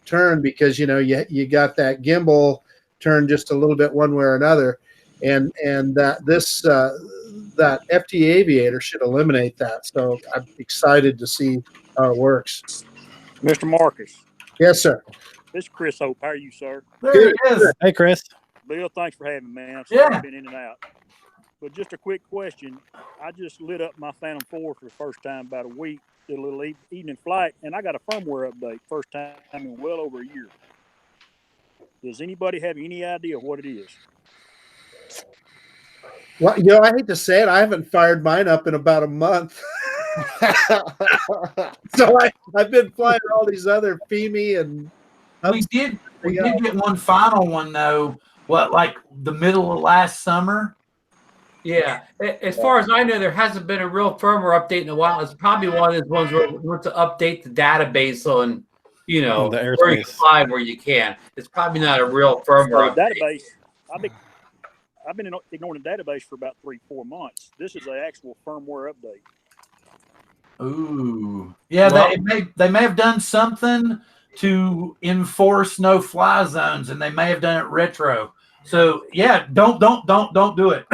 turn because, you know, you got that gimbal turn just a little bit one way or another, and that that FT Aviator should eliminate that. So I'm excited to see how it works. Mr. Marcus. Yes, sir. This is Chris Hope. How are you, sir? There he is. hey, Chris. Bill, thanks for having me, man. I'm sorry I've been in and out. But just a quick question. I just lit up my Phantom 4 for the first time about a week, did a little evening flight, and I got a firmware update first time in well over a year. Does anybody have any idea what it is? Well, you know, I hate to say it, I haven't fired mine up in about a month. So I've been flying all these other FEMI and We did get one final one though. What, like the middle of last summer? Yeah, as far as I know, there hasn't been a real firmware update in a while. It's probably one of those ones where we want to update the database on, you know, the where you airspace. fly where you can. It's probably not a real firmware The update. database, I've been ignoring the database for about 3-4 months. This is an actual firmware update. Ooh, yeah. Well, they may have done something to enforce no fly zones, and they may have done it retro. So yeah, don't do it.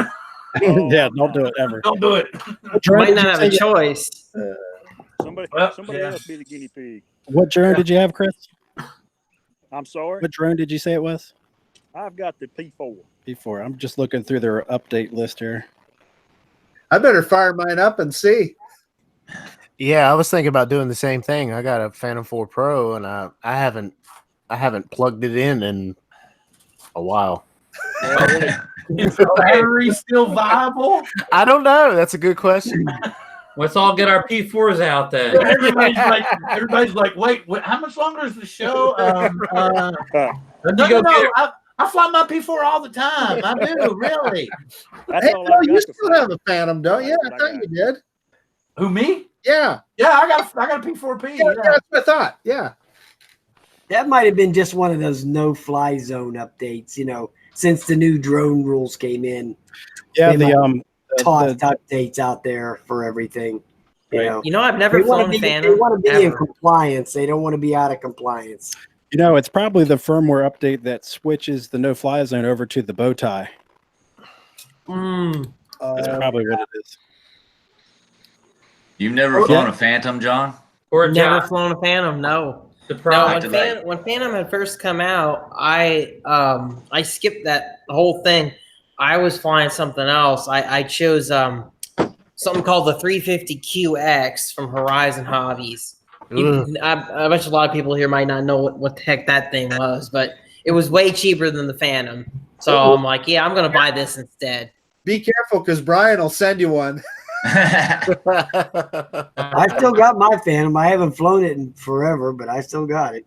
Yeah, don't do it ever. Don't do it. You might not have a choice. Somebody yeah. else be the guinea pig. What drone did you have, Chris? I'm sorry. What drone did you say it was? I've got the P4. P4. I'm just looking through their update list here. I better fire mine up and see. Yeah, I was thinking about doing the same thing. I got a Phantom 4 Pro, and I haven't plugged it in a while. Is the battery still viable? I don't know. That's a good question. Let's all get our P4s out then. Everybody's like, wait, how much longer is the show? I fly my P4 all the time. I do, really. That's Hey, all Bill, I've you got still have a Phantom, don't you? I thought you did. Who, me? Yeah. Yeah, I got a P4P. Yeah, that's what I thought. Yeah. That might have been just one of those no-fly zone updates, you know, since the new drone rules came in. Yeah, They might the updates out there for everything. You know, I've never they wanna flown a be- Phantom. They want to be in ever. compliance. They don't want to be out of compliance. you know, it's probably the firmware update that switches the no-fly zone over to the bow tie. That's probably what it is. You've never flown a Phantom, John? Or Never John. flown a Phantom. No. Surprise. When Phantom had first come out, I skipped that whole thing. I was flying something else. I chose something called the 350QX from Horizon Hobbies, I bet a lot of people here might not know what the heck that thing was, but it was way cheaper than the Phantom. So I'm like, yeah, I'm gonna buy this instead. Be careful, because Bryan will send you one. I still got my Phantom. I haven't flown it in forever, but I still got it.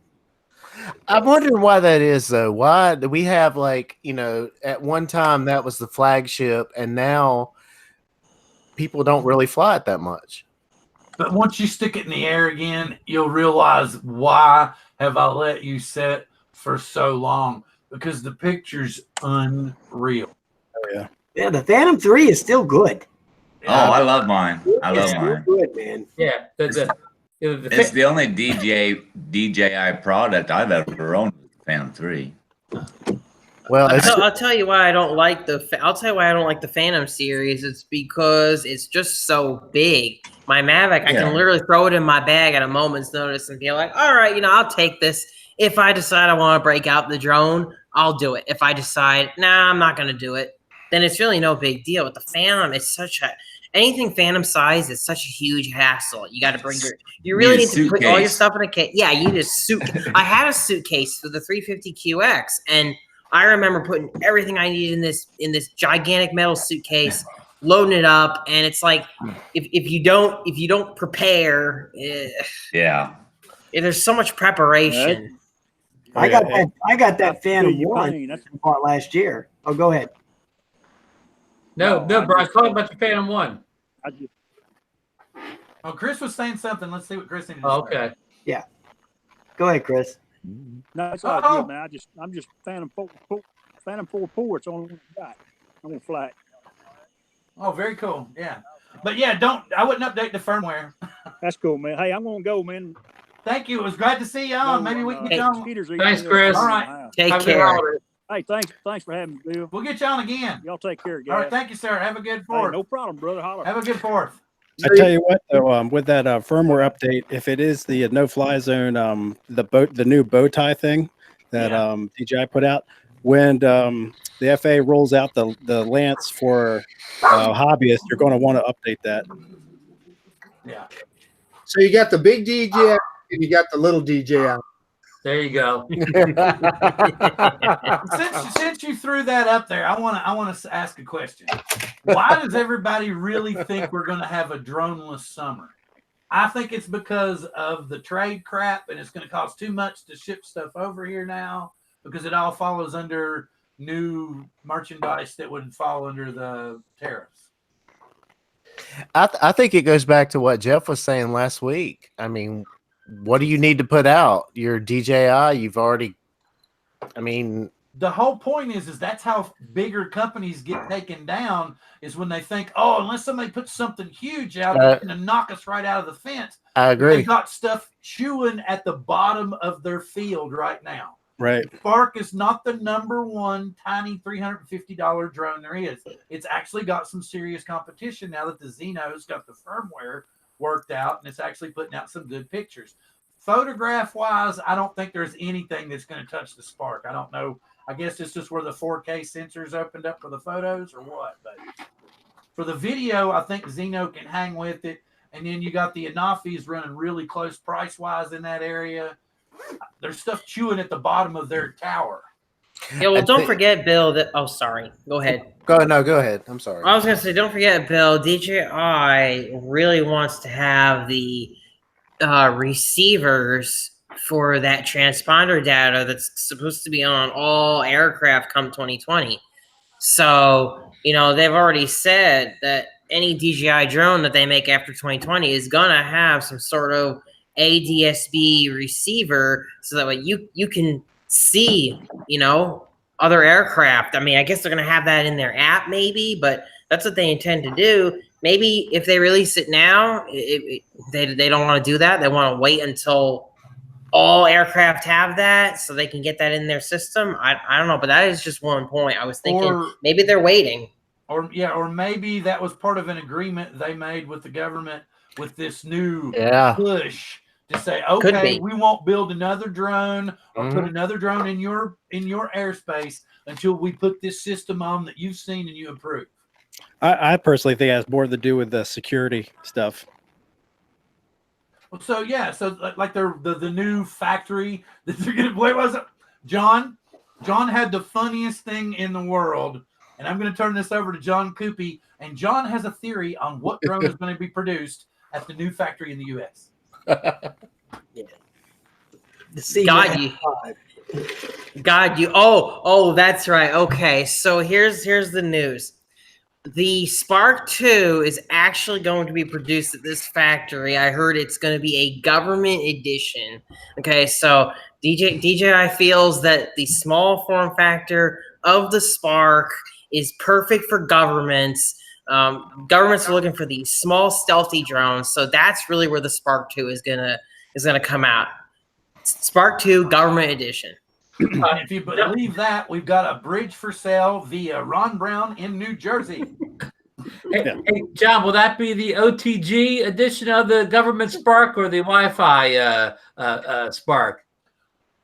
I'm wondering why that is, though. Why do we have, like, you know, at one time that was the flagship, and now people don't really fly it that much. But once you stick it in the air again, you'll realize, why have I let you sit for so long? Because the picture's unreal. Oh, yeah. Yeah, the Phantom 3 is still good. Oh, I love mine. I It's love still mine. good, man. Yeah, It's the only DJI product I've ever owned. Phantom 3. Well, I'll tell you why I don't like the Phantom series. It's because it's just so big. My Mavic, I can literally throw it in my bag at a moment's notice and be like, all right, you know, I'll take this. If I decide I want to break out the drone, I'll do it. If I decide, nah, I'm not going to do it, then it's really no big deal. With the Phantom, it's such a anything Phantom size is such a huge hassle. You got to bring you really need to put all your stuff in a case. Yeah, you need a suit. I had a suitcase for the 350QX, and I remember putting everything I needed in this gigantic metal suitcase, loading it up, and it's like if you don't prepare, there's so much preparation. I got that Phantom 1 I bought last year. Oh, go ahead. No, Brian, talk about the Phantom 1. Oh, Chris was saying something. Let's see what Chris needed to Oh, okay. Yeah. Go ahead, Chris. No, it's all good, man. I'm just Phantom 4 ports on that. I'm gonna fly it. Oh, very cool. Yeah. But yeah, I wouldn't update the firmware. That's cool, man. Hey, I'm gonna go, man. Thank you. It was glad to see you on. Maybe we can get you on. Thanks, Chris. All right. Take care. Hey, thanks for having me, Bill. We'll get you on again. Y'all take care, guys. All right, thank you, sir. Have a good Hey, fourth. no problem, brother. Holler. Have a good fourth. I tell you what, though, with that firmware update, if it is the no-fly zone, the new bow tie thing that DJI put out, when the FAA rolls out the Lance for hobbyists, you're going to want to update that. Yeah. So you got the big DJI and you got the little DJI. There you go. Since you threw that up there, I want to ask a question. Why does everybody really think we're going to have a droneless summer? I think it's because of the trade crap, and it's going to cost too much to ship stuff over here now because it all follows under new merchandise that would fall under the tariffs. I think it goes back to what Jeff was saying last week. I mean, what do you need to put out? Your DJI, you've already, I mean. The whole point is that's how bigger companies get taken down, is when they think, oh, unless somebody puts something huge out, they're going to knock us right out of the fence. I agree. They've got stuff chewing at the bottom of their field right now. Right. Spark is not the #1 tiny $350 drone there is. It's actually got some serious competition now that the Xeno's got the firmware worked out, and it's actually putting out some good pictures. Photograph wise, I don't think there's anything that's going to touch the Spark. I don't know. I guess it's just where the 4K sensors opened up for the photos or what. But for the video, I think Xeno can hang with it. And then you got the Anafis running really close price wise in that area. There's stuff chewing at the bottom of their tower. Yeah, well, don't forget, Bill, that, oh, sorry. Go ahead. Go ahead. I'm sorry. I was going to say, don't forget, Bill, DJI really wants to have the receivers for that transponder data that's supposed to be on all aircraft come 2020. So, you know, they've already said that any DJI drone that they make after 2020 is going to have some sort of ADSB receiver so that way you can see, you know, other aircraft. I mean, I guess they're going to have that in their app maybe, but that's what they intend to do. Maybe if they release it now, they don't want to do that. They want to wait until all aircraft have that so they can get that in their system. I don't know, but that is just one point. I was thinking maybe they're waiting. Or maybe that was part of an agreement they made with the government with this new push to say, okay, we won't build another drone or put another drone in your airspace until we put this system on that you've seen and you approve. I personally think it has more to do with the security stuff. Well, So yeah, so like the new factory that they're gonna. Wait, was it John? John had the funniest thing in the world, and I'm going to turn this over to John Cuppi. And John has a theory on what drone is going to be produced at the new factory in the U.S. God, you. Oh, that's right. Okay, so here's the news. The Spark 2 is actually going to be produced at this factory. I heard it's going to be a government edition. Okay, so DJI feels that the small form factor of the Spark is perfect for governments. Governments are looking for these small, stealthy drones, so that's really where the Spark 2 is gonna come out. Spark 2 Government Edition. If you believe that, we've got a bridge for sale via Ron Brown in New Jersey. Hey, John, will that be the OTG edition of the government Spark or the Wi-Fi Spark?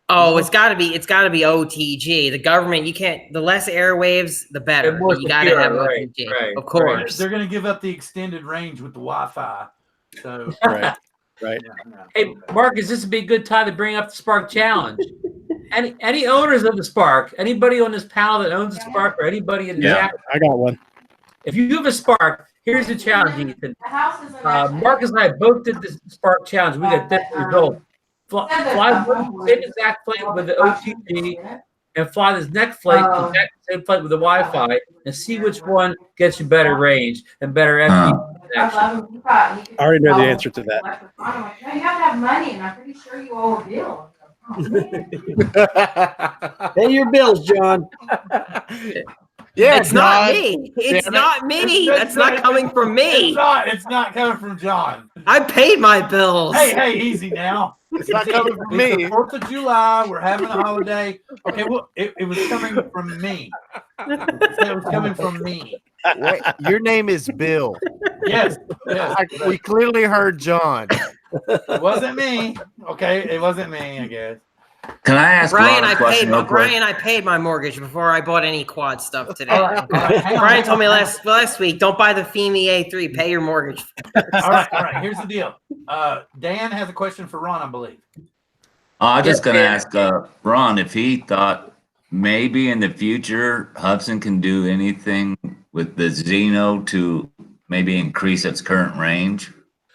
Oh, it's got to be OTG. The government, you can't. The less airwaves, the better. You got to have OTG, of course. They're going to give up the extended range with the Wi-Fi. So right. Hey, Marcus, this would be a good time to bring up the Spark Challenge. Any owners of the Spark, anybody on this panel that owns a Spark, or anybody in the chat, I got one. if you have a Spark, here's the challenge, Ethan. Marcus and I both did this Spark challenge. We got different results. Fly the same exact flight with the OTG and fly this next flight, exact same flight with the Wi-Fi, and see which one gets you better range and better FP connection. I already know the answer to that. You have to have money, and I'm pretty sure you owe a bill. Pay your bills, John. Yeah, it's not me. It's not me. That's not coming from me. It's not coming from John. I paid my bills. Hey, easy now. It's not coming from It's me. the 4th of July. We're having a holiday. Okay, well, it was coming from me. It was coming from me. Wait, your name is Bill. Yes. We clearly heard John. It wasn't me. Okay, it wasn't me, I guess. Can I ask Brian? Ron a question real quick? Brian, I paid my mortgage before I bought any quad stuff today. All right, Brian told me last week, don't buy the FEMI A3. Pay your mortgage. All right. Here's the deal. Dan has a question for Ron, I believe. I'm just going to ask Ron if he thought maybe in the future Hudson can do anything with the Xeno to maybe increase its current range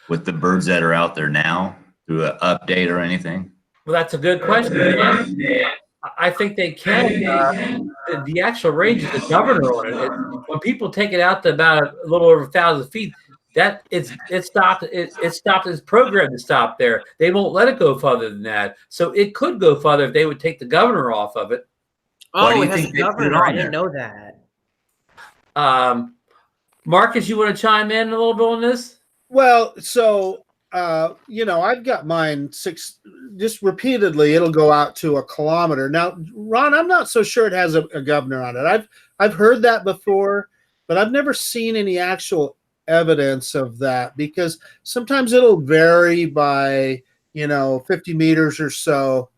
with the birds that are out there now through an update or anything. Well, that's a good question. I think they can. The actual range of the governor on it. When people take it out to about a little over 1,000 feet, that it stopped. It stopped its program to stop there. They won't let it go further than that. So it could go further if they would take the governor off of it. Oh, it has a governor. I didn't know that. Marcus, you want to chime in a little bit on this? Well, so I've got mine just repeatedly. It'll go out to 1 kilometer. Now, Ron, I'm not so sure it has a governor on it. I've heard that before, but I've never seen any actual evidence of that because sometimes it'll vary by 50 meters or so.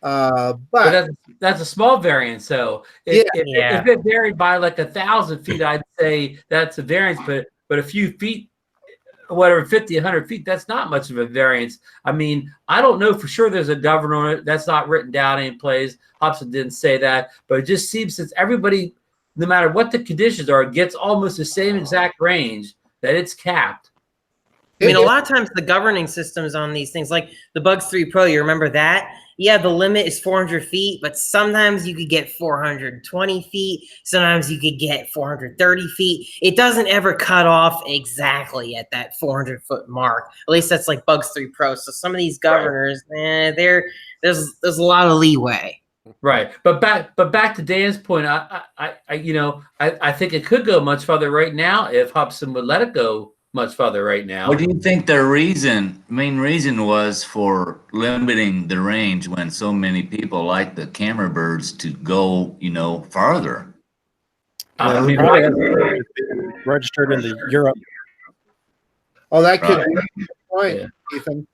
But that's a small variance. So if it varied by like 1,000 feet, I'd say that's a variance. But a few feet, whatever, 50, 100 feet, that's not much of a variance. I mean, I don't know for sure there's a governor on it. That's not written down any place. Hobson didn't say that, but it just seems since everybody, no matter what the conditions are, gets almost the same exact range that it's capped. I mean, a lot of times the governing systems on these things, like the Bugs 3 Pro, you remember that? Yeah, the limit is 400 feet, but sometimes you could get 420 feet. Sometimes you could get 430 feet. It doesn't ever cut off exactly at that 400-foot mark. At least that's like Bugs 3 Pro. So some of these governors, there's a lot of leeway. Right, but back to Dan's point, I think it could go much further right now if Hobson would let it go much further right now. What do you think their main reason was for limiting the range when so many people like the camera birds to go, farther? Registered in Europe. Oh, that could be a point, Ethan.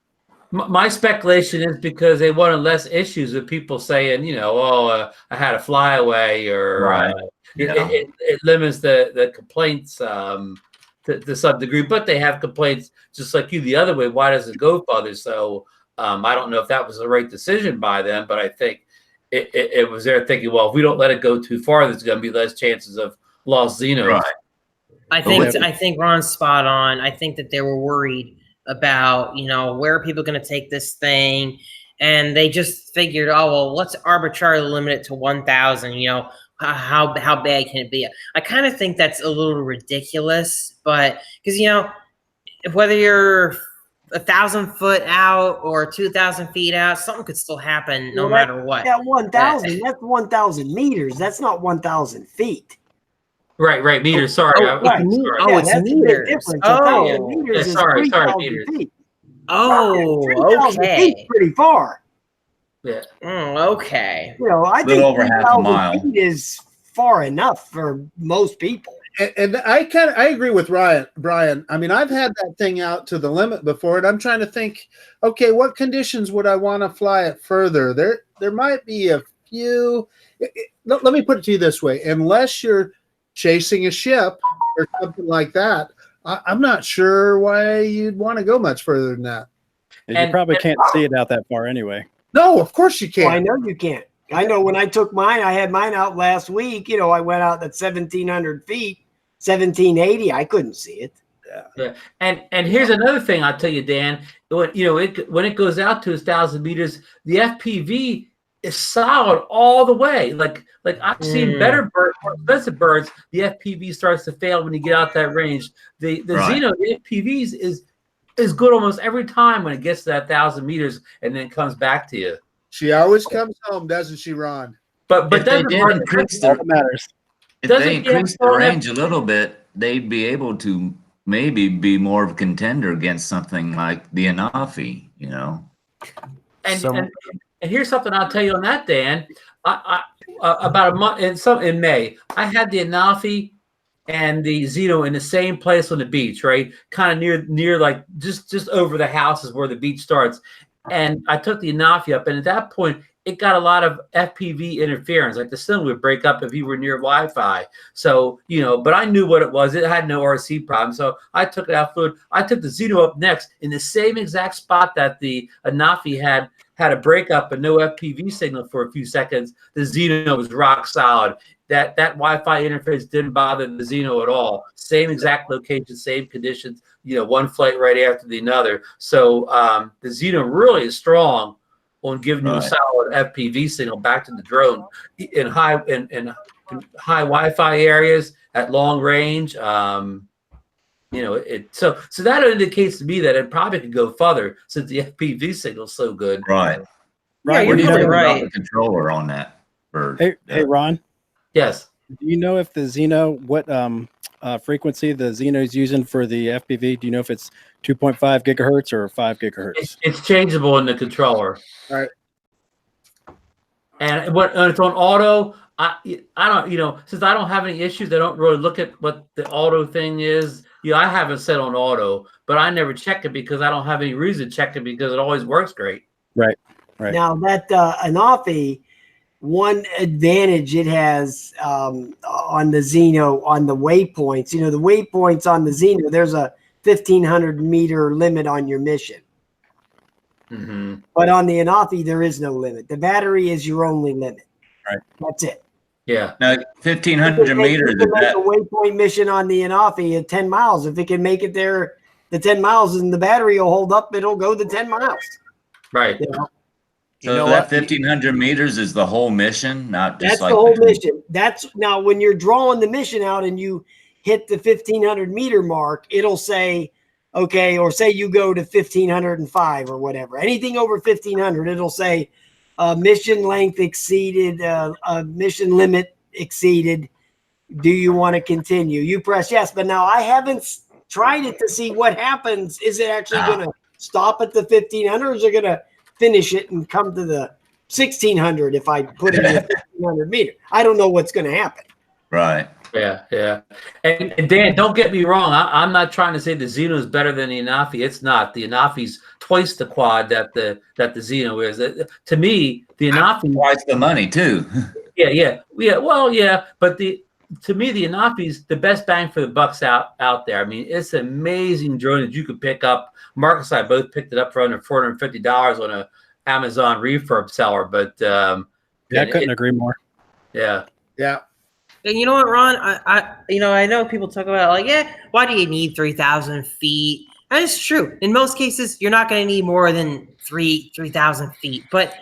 My speculation is because they wanted less issues with people saying, I had a flyaway, or it limits the complaints. to some degree, but they have complaints just like you the other way. Why does it go farther? So I don't know if that was the right decision by them, but I think it was there thinking, well, if we don't let it go too far, there's going to be less chances of lost Xenos. Right. I think Ron's spot on. I think that they were worried about, where are people going to take this thing? And they just figured, oh, well, let's arbitrarily limit it to 1,000. How bad can it be? I kind of think that's a little ridiculous, but because, whether you're 1,000 foot out or 2,000 feet out, something could still happen no matter what. That 1,000, that's 1,000 meters. That's not 1,000 feet. Right, meters. Sorry. It's meters. Meters sorry, meters. Feet. Oh, okay. Feet pretty far. Yeah. Okay. I think over half a mile feet is far enough for most people. And I agree with Bryan. I mean, I've had that thing out to the limit before, and I'm trying to think, okay, what conditions would I want to fly it further? There might be a few. Let me put it to you this way: unless you're chasing a ship or something like that, I'm not sure why you'd want to go much further than that. And you probably can't see it out that far anyway. No, of course you can't. Well, I know you can't. I know when I took mine, I had mine out last week. I went out at 1,700 feet, 1,780. I couldn't see it. Yeah. And here's another thing I'll tell you, Dan. When it goes out to 1,000 meters, the FPV is solid all the way. Like I've seen better birds, more expensive birds. The FPV starts to fail when you get out that range. The Xeno, the FPVs is good almost every time when it gets to that 1,000 meters and then comes back to you. She always comes home, doesn't she, Ron? But if they did increase the range a little bit, they'd be able to maybe be more of a contender against something like the Anafi, And here's something I'll tell you on that, Dan. I about a month in May, I had the Anafi and the Xeno in the same place on the beach, right? Kind of near like just over the houses where the beach starts. And I took the Anafi up, and at that point, it got a lot of FPV interference. Like the signal would break up if you were near Wi-Fi. So, but I knew what it was. It had no RC problem. So I took it out fluid. I took the Xeno up next in the same exact spot that the Anafi had a breakup and no FPV signal for a few seconds. The Xeno was rock solid. That Wi-Fi interface didn't bother the Xeno at all. Same exact location, same conditions. One flight right after the other. So the Xeno really is strong on giving you a solid FPV signal back to the drone in high Wi-Fi areas at long range. So that indicates to me that it probably could go further since the FPV signal is so good. Right. Right. What do you think right. about the controller on that bird? Hey, Ron. Yes. Do you know if the Xeno, what frequency the Xeno is using for the FPV? Do you know if it's 2.5 gigahertz or 5 gigahertz? It's changeable in the controller. All right. And when it's on auto, I don't, since I don't have any issues, I don't really look at what the auto thing is. I haven't set on auto, but I never check it because I don't have any reason to check it because it always works great. Right. Now that Anafi, one advantage it has on the Xeno on the waypoints. The waypoints on the Xeno, there's a 1,500 meter limit on your mission. Mm-hmm. But on the Anafi, there is no limit. The battery is your only limit. Right. That's it. Yeah. Now, 1,500 meters. You can make a waypoint mission on the Anafi at 10 miles. If it can make it there, the 10 miles, and the battery will hold up, it'll go the 10 miles. Right. So that 1,500 meters is the whole mission, not just that's the whole mission. That's now when you're drawing the mission out and you hit the 1,500 meter mark, it'll say, okay, or say you go to 1,505 or whatever. Anything over 1,500, it'll say mission length exceeded, mission limit exceeded. Do you want to continue? You press yes. But now I haven't tried it to see what happens. Is it actually going to stop at the 1,500 or is it going to finish it and come to the 1,600 if I put it at 1,500 meter? I don't know what's going to happen. Right. Yeah. And Dan, don't get me wrong. I'm not trying to say the Xeno is better than the Anafi. It's not. The Anafi's twice the quad that the Xeno is. To me, the Anafi twice the money too. Yeah. Well, yeah, but the to me, the Anafi's the best bang for the bucks out there. I mean, it's an amazing drone that you could pick up. Marcus and I both picked it up for under $450 on a Amazon refurb seller. But yeah, I couldn't agree more. Yeah. Yeah. And you know what, Ron? I know people talk about like, yeah, why do you need 3,000 feet? And it's true. In most cases, you're not going to need more than 3,000 feet. But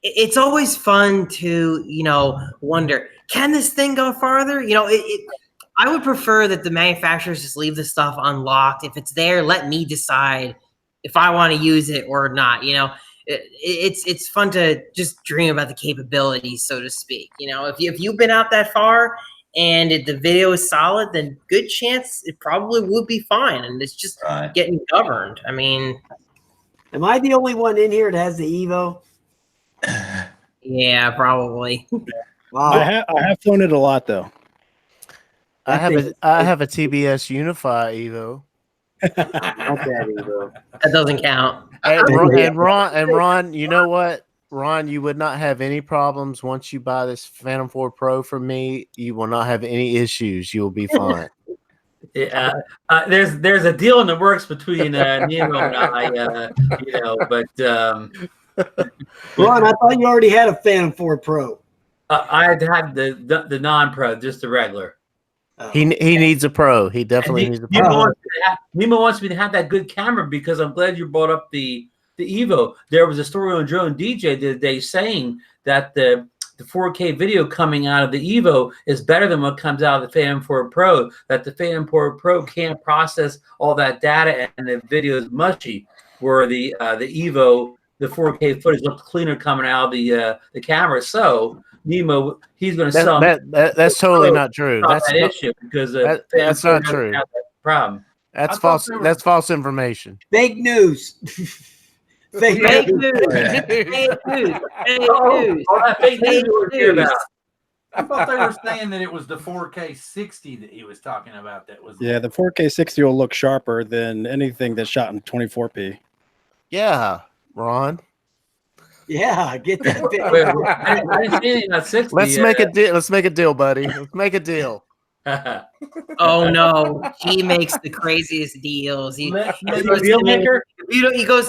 it's always fun to, wonder, can this thing go farther? I would prefer that the manufacturers just leave the stuff unlocked. If it's there, let me decide if I want to use it or not. It's fun to just dream about the capabilities, so to speak. If you've been out that far and the video is solid, then good chance it probably would be fine. And it's just getting governed. I mean, am I the only one in here that has the Evo? Yeah, probably. Wow. I have flown it a lot though. I have a TBS Unify Evo. That doesn't count. And Ron, you know what? Ron, you would not have any problems once you buy this Phantom 4 Pro from me. You will not have any issues. You will be fine. Yeah, there's a deal in the works between Nemo and I, but Ron, I thought you already had a Phantom 4 Pro. I had the non-pro, just the regular. He needs a pro. He definitely needs a pro. Nemo wants me to have that good camera because I'm glad you brought up the Evo. There was a story on Drone DJ the other day saying that the 4K video coming out of the Evo is better than what comes out of the Phantom 4 Pro, that the Phantom 4 Pro can't process all that data and the video is mushy, where the Evo, the 4K footage looks cleaner coming out of the camera. So Nemo, he's going to sell. That's totally not true. That's that issue because that's not true. That problem. That's false. That's false information. Fake news. Fake news. Fake news. Fake news. I thought they were saying that it was the 4K 60 that he was talking about. That was the 4K 60 will look sharper than anything that's shot in 24p. Yeah, Ron. Yeah, get that bit. I didn't see anything on 60. Let's make a deal. Let's make a deal, buddy. Let's make a deal. Oh no, he makes the craziest deals. He goes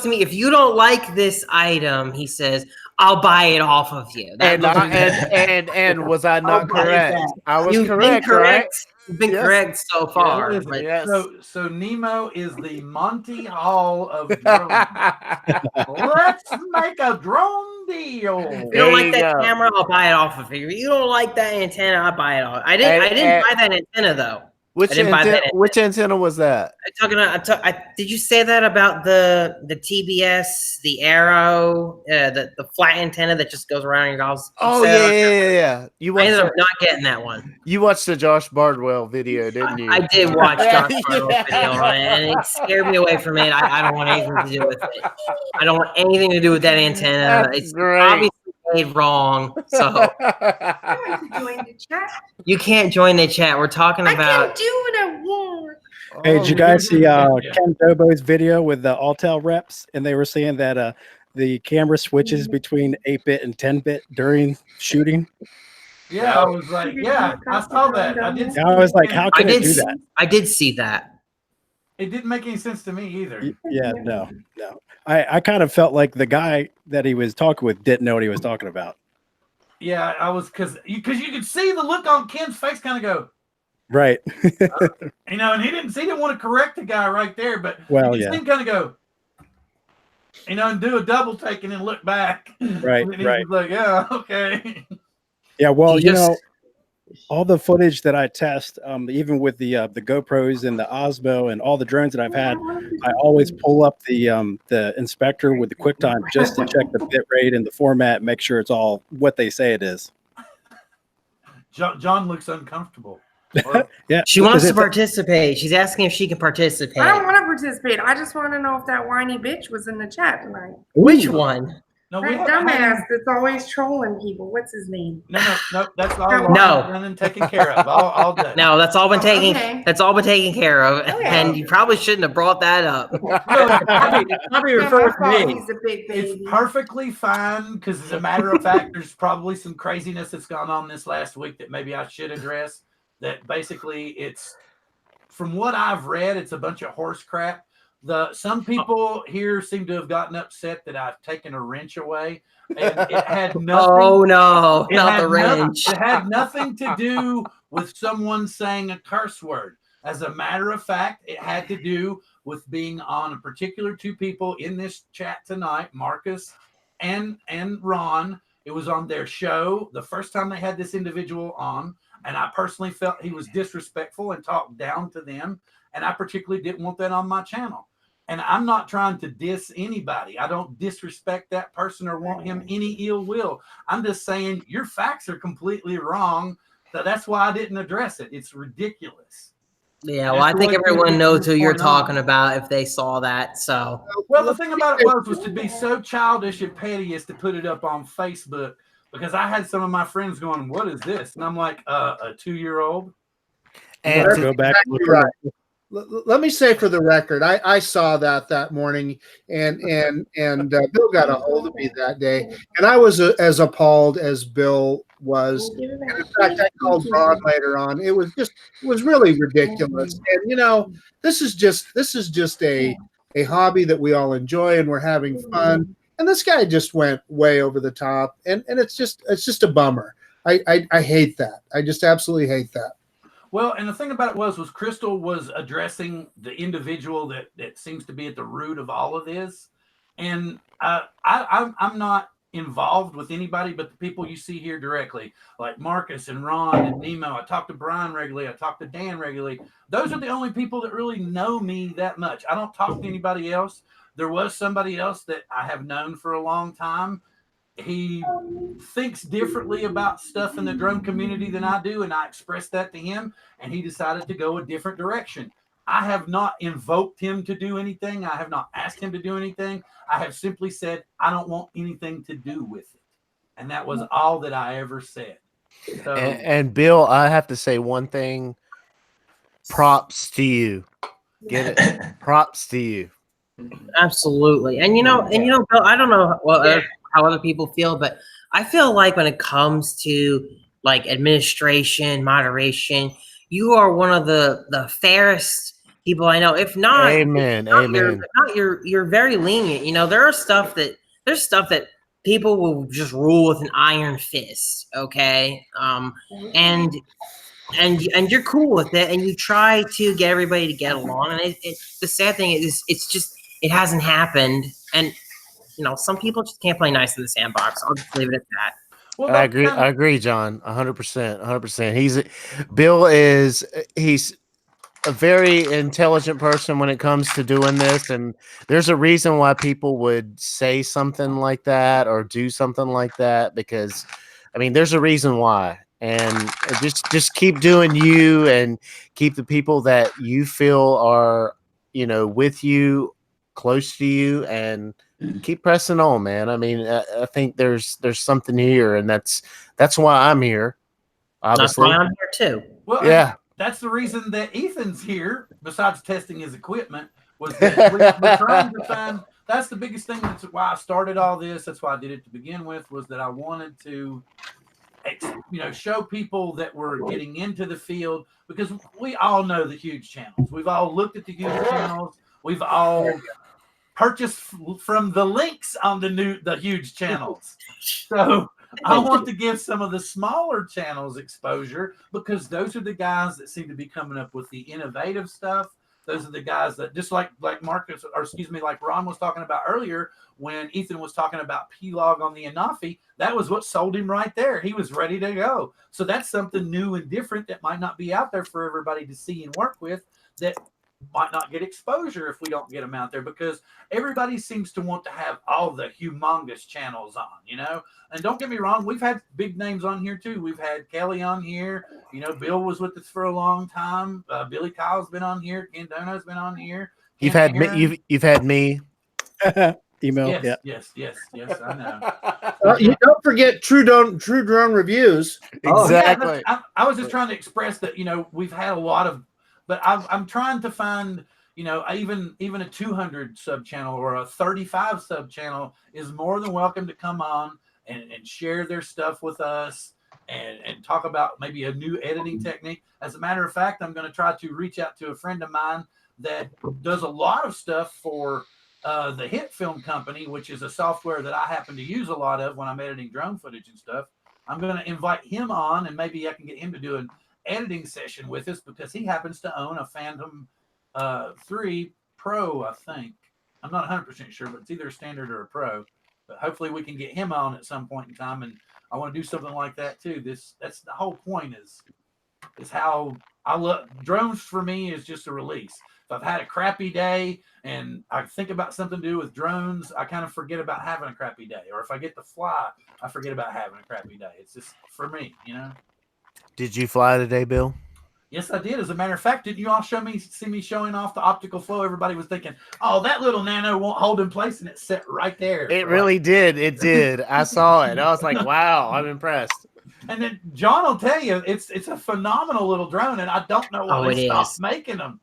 to me, if you don't like this item, he says, I'll buy it off of you. And was I not correct? I was correct, right? You've been correct so far. Yes. So Nemo is the Monty Hall of drones. Let's make a drone deal. If you don't like that camera, I'll buy it off of you. If you don't like that antenna, I'll buy it off. I didn't buy that antenna though. Which antenna was that? Did you say that about the TBS, the Arrow, the flat antenna that just goes around your house? Oh yeah. I ended up not getting that one. You watched the Josh Bardwell video, didn't you? I did watch Josh Bardwell's video on it, and it scared me away from it. I don't want anything to do with it. I don't want anything to do with that antenna. It's obviously made wrong. So you can't join the chat. We're talking about. I can't do what I want. Hey, did you guys see Ken Dobo's video with the Altel reps? And they were saying that the camera switches between 8-bit and 10-bit during shooting. Yeah, I was like, I saw that. I was like, how can it do that? I did see that. It didn't make any sense to me either. Yeah, no. I kind of felt like the guy that he was talking with didn't know what he was talking about. Yeah, I was because you could see the look on Ken's face kind of go. Right. And he didn't want to correct the guy right there, but he kind of go, and do a double take and then look back. Right. And he was like, yeah, okay. Yeah, well, all the footage that I test, even with the GoPros and the Osmo and all the drones that I've had, I always pull up the inspector with the QuickTime just to check the bit rate and the format, make sure it's all what they say it is. John looks uncomfortable. Yeah, she wants to participate. She's asking if she can participate. I don't want to participate. I just want to know if that whiny bitch was in the chat tonight. Which one? No, that dumbass that's always trolling people. What's his name? No. That's all. No, and taken care of. All done. No, that's all been taken. Okay. That's all been taken care of, and you probably shouldn't have brought that up. Probably refer to me. He's a big baby. It's perfectly fine because, as a matter of fact, there's probably some craziness that's gone on this last week that maybe I should address. that basically it's, from what I've read, it's a bunch of horse crap. Some people here seem to have gotten upset that I've taken a wrench away, and it had nothing. Oh no, not the wrench. It had nothing to do with someone saying a curse word. As a matter of fact, it had to do with being on a particular two people in this chat tonight, Marcus and Ron. It was on their show the first time they had this individual on, and I personally felt he was disrespectful and talked down to them, and I particularly didn't want that on my channel. And I'm not trying to diss anybody. I don't disrespect that person or want him any ill will. I'm just saying your facts are completely wrong. So that's why I didn't address it. It's ridiculous. Yeah, well, I think everyone knows who you're talking about if they saw that. So, well, the thing about it was to be so childish and petty as to put it up on Facebook, because I had some of my friends going, "What is this?" And I'm like, "A 2-year-old." And go back. Right. Let me say for the record, I saw that morning, and Bill got a hold of me that day, and I was as appalled as Bill was. And in fact, I called Ron later on. It was really ridiculous. And you know, this is just a hobby that we all enjoy, and we're having fun. And this guy just went way over the top, and it's just a bummer. I hate that. I just absolutely hate that. Well, and the thing about it was Crystal was addressing the individual that seems to be at the root of all of this. And I'm not involved with anybody but the people you see here directly, like Marcus and Ron and Nemo. I talk to Bryan regularly. I talk to Dan regularly. Those are the only people that really know me that much. I don't talk to anybody else. There was somebody else that I have known for a long time. He thinks differently about stuff in the drone community than I do, and I expressed that to him, and he decided to go a different direction. I have not invoked him to do anything. I have not asked him to do anything. I have simply said, I don't want anything to do with it. And that was all that I ever said. So, and Bill, I have to say one thing. Props to you. Get it? Props to you. Absolutely. And you know, Bill, I don't know how other people feel, but I feel like when it comes to like administration, moderation, you are one of the fairest people I know. If not, amen. You're very lenient. You know, there's stuff that people will just rule with an iron fist. Okay. And you're cool with it, and you try to get everybody to get along. And the sad thing is, it hasn't happened. And you know, some people just can't play nice in the sandbox. I'll just leave it at that. Well, I agree, John. 100%. Bill is a very intelligent person when it comes to doing this, and there's a reason why people would say something like that or do something like that, because I mean, there's a reason why. And just keep doing you, and keep the people that you feel are, you know, with you, close to you, and keep pressing on, man. I mean, I think there's something here, and that's why I'm here. Obviously, that's why I'm here too. Well, yeah, that's the reason that Ethan's here. Besides testing his equipment, was that we're trying to find. That's the biggest thing. That's why I started all this. That's why I did it to begin with. Was that I wanted to, you know, show people that were getting into the field, because we all know the huge channels. We've all looked at the huge channels. We've all purchased from the links on the huge channels. So I want to give some of the smaller channels exposure, because those are the guys that seem to be coming up with the innovative stuff. Those are the guys that, just like Marcus, or excuse me, like Ron was talking about earlier, when Ethan was talking about P-Log on the Anafi, that was what sold him right there. He was ready to go. So that's something new and different that might not be out there for everybody to see and work with, that might not get exposure if we don't get them out there, because everybody seems to want to have all the humongous channels on, you know. And don't get me wrong, we've had big names on here too. We've had Kelly on here, you know. Bill was with us for a long time. Billy Kyle's been on here. Ken Dono's been on here. You've had me. You've had me. Email. Yes, I know. You don't forget True Drone Reviews. Exactly. Yeah, I was just trying to express that, you know, we've had a lot of, but I'm trying to find, you know, even a 200 sub channel or a 35 sub channel is more than welcome to come on and share their stuff with us. and talk about maybe a new editing technique. As a matter of fact, I'm going to try to reach out to a friend of mine that does a lot of stuff for the Hit Film Company, which is a software that I happen to use a lot of when I'm editing drone footage and stuff. I'm going to invite him on, and maybe I can get him to do an editing session with us because he happens to own a Phantom 3 Pro, I think. I'm not 100% sure, but it's either a standard or a pro. But hopefully we can get him on at some point in time, and I want to do something like that too. That's the whole point is how I look. Drones for me is just a release. If I've had a crappy day and I think about something to do with drones, I kind of forget about having a crappy day. Or if I get to fly, I forget about having a crappy day. It's just for me, you know. Did you fly today, Bill? Yes, I did. As a matter of fact, didn't you all see me showing off the optical flow? Everybody was thinking, oh, that little nano won't hold in place, and it set right there. It really did. It did. I saw it. I was like, wow, I'm impressed. And then John will tell you it's a phenomenal little drone, and I don't know why they stopped making them.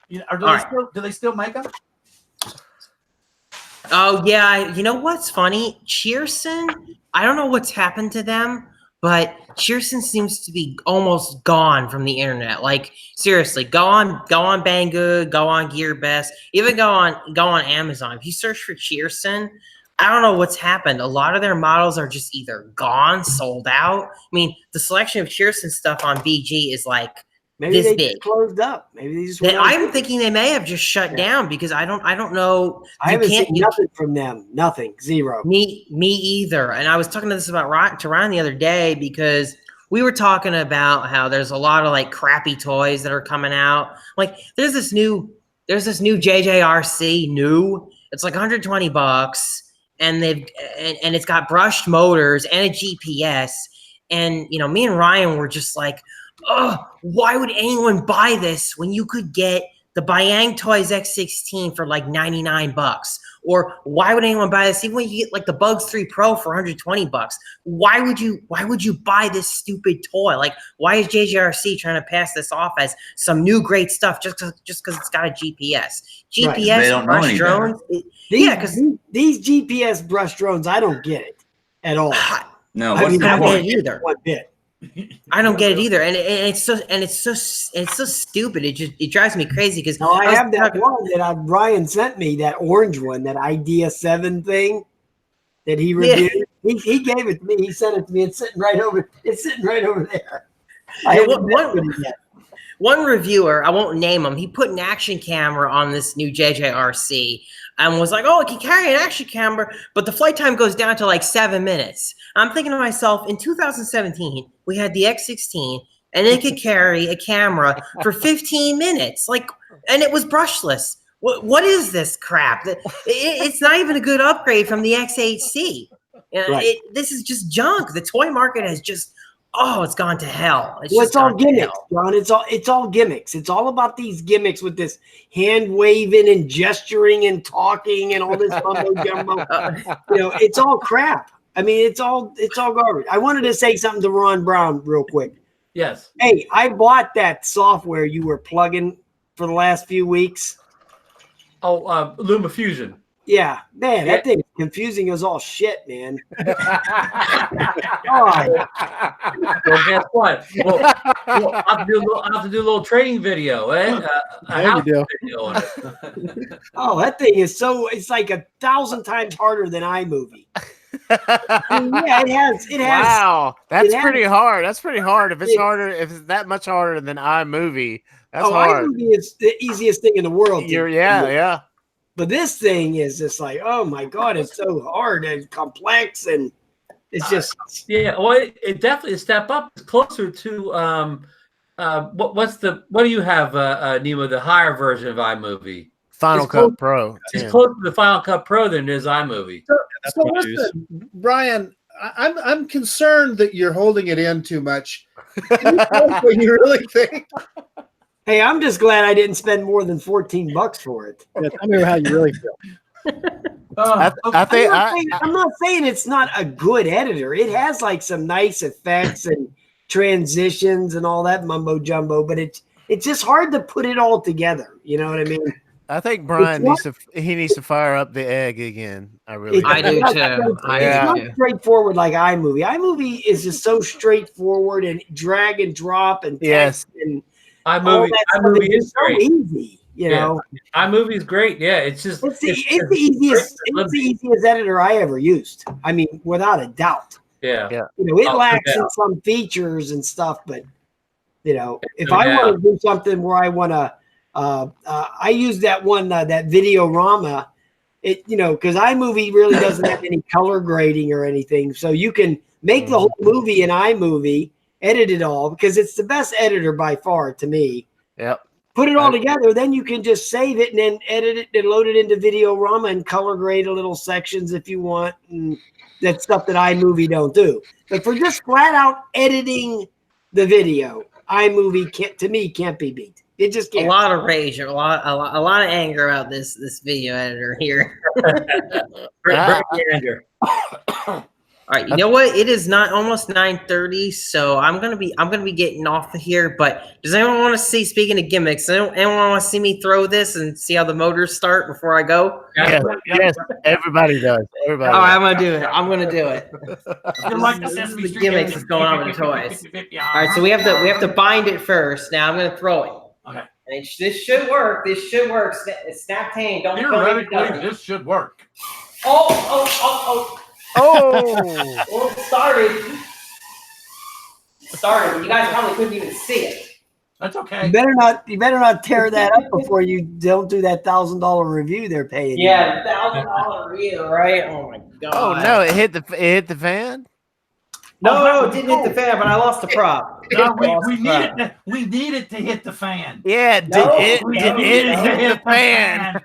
You know, or do they still make them? Oh yeah, you know what's funny? Cheerson, I don't know what's happened to them, but Cheerson seems to be almost gone from the internet. Like seriously, go on Banggood, go on GearBest, even go on Amazon. If you search for Cheerson, I don't know what's happened. A lot of their models are just either gone, sold out. I mean, the selection of Cheerson stuff on BG is like maybe this they big. just closed up. Maybe they just. I'm thinking they may have just shut down because I don't know. I haven't seen nothing from them. Nothing. Zero. Me either. And I was talking to this about Ryan the other day because we were talking about how there's a lot of like crappy toys that are coming out. Like there's this new JJRC new. It's like $120, and and it's got brushed motors and a GPS. And you know, me and Ryan were just like, oh, why would anyone buy this when you could get the Bayang Toys X16 for like $99? Or why would anyone buy this even when you get like the Bugs 3 Pro for $120? Why would you buy this stupid toy? Like, why is JJRC trying to pass this off as some new great stuff just because it's got a GPS? GPS brush drones. Because these GPS brush drones, I don't get it at all. No, I don't get it either. One bit. I don't get it either, and it's so stupid. It drives me crazy because I have that one that Bryan sent me, that orange one, that Idea 7 thing that he reviewed. Yeah. He gave it to me. He sent it to me. It's sitting right over there. One reviewer, I won't name him, he put an action camera on this new JJRC and was like, oh, it can carry an action camera, but the flight time goes down to like 7 minutes. I'm thinking to myself, in 2017, we had the X16, and it could carry a camera for 15 minutes. Like, and it was brushless. What is this crap? It's not even a good upgrade from the X8C. Right. This is just junk. The toy market has just... oh, it's gone to hell. It's all gimmicks, John. It's all gimmicks. It's all about these gimmicks with this hand waving and gesturing and talking and all this mumbo jumbo. You know, it's all crap. I mean, it's all garbage. I wanted to say something to Ron Brown real quick. Yes. Hey, I bought that software you were plugging for the last few weeks. Oh, LumaFusion. Yeah, man, that thing is confusing as all shit, man. Well, guess what? Well, I'll have to do a little training video, eh? Video on it. Oh, that thing is it's like 1,000 times harder than iMovie. Yeah, it has. Wow, that's pretty hard. That's pretty hard. If it's harder, if it's that much harder than iMovie, that's hard. iMovie is the easiest thing in the world. Yeah. But this thing is just like, oh my God, it's so hard and complex, and it's just well, it definitely a step up. It's closer to what do you have, Nemo? The higher version of iMovie, Final Cut Pro. It's closer to the Final Cut Pro than it is iMovie. So listen, Bryan, I'm concerned that you're holding it in too much. Can you tell us what you really think? Hey, I'm just glad I didn't spend more than $14 for it. Yeah, tell me how you really feel. I'm not saying it's not a good editor. It has like some nice effects and transitions and all that mumbo jumbo, but it's just hard to put it all together. You know what I mean? I think Bryan needs to fire up the egg again. I really I do too. It's not straightforward like iMovie. iMovie is just so straightforward and drag and drop and text and iMovie is so great. easy. You know, iMovie is great. Yeah, it's just it's the easiest editor I ever used. I mean, without a doubt. Yeah. You know, it lacks in some features and stuff, but you know, if I want to do something where I want to, I use that one that Videorama. It because iMovie really doesn't have any color grading or anything, so you can make the whole movie in iMovie, edit it all because it's the best editor by far to me. Yep. Put it all together, then you can just save it and then edit it and load it into Videorama and color grade a little sections if you want. And that's stuff that iMovie don't do. But for just flat out editing the video, iMovie can't be beat. It just can't. A lot of rage, a lot of anger about this video editor here. Anger. All right, you know what? It is almost 9:30, so I'm gonna be getting off of here. But does anyone want to see? Speaking of gimmicks, anyone want to see me throw this and see how the motors start before I go? Yes, everybody does. Everybody. All right, I'm gonna do it. I'm gonna do it. This is the gimmicks that's going on with the toys. All right, so we have to bind it first. Now I'm gonna throw it. Okay. And this should work. This should work. Snap Tane. Don't theoretically, this should work. Oh! Well, it started. You guys probably couldn't even see it. That's okay. You better not tear that up before you don't do that $1,000 review they're paying. Yeah, $1,000 review, right? Oh my god. Oh no, it hit the fan. No, it didn't hit the fan, but I lost the prop. No, we need it to hit the fan. Yeah, it hit the fan.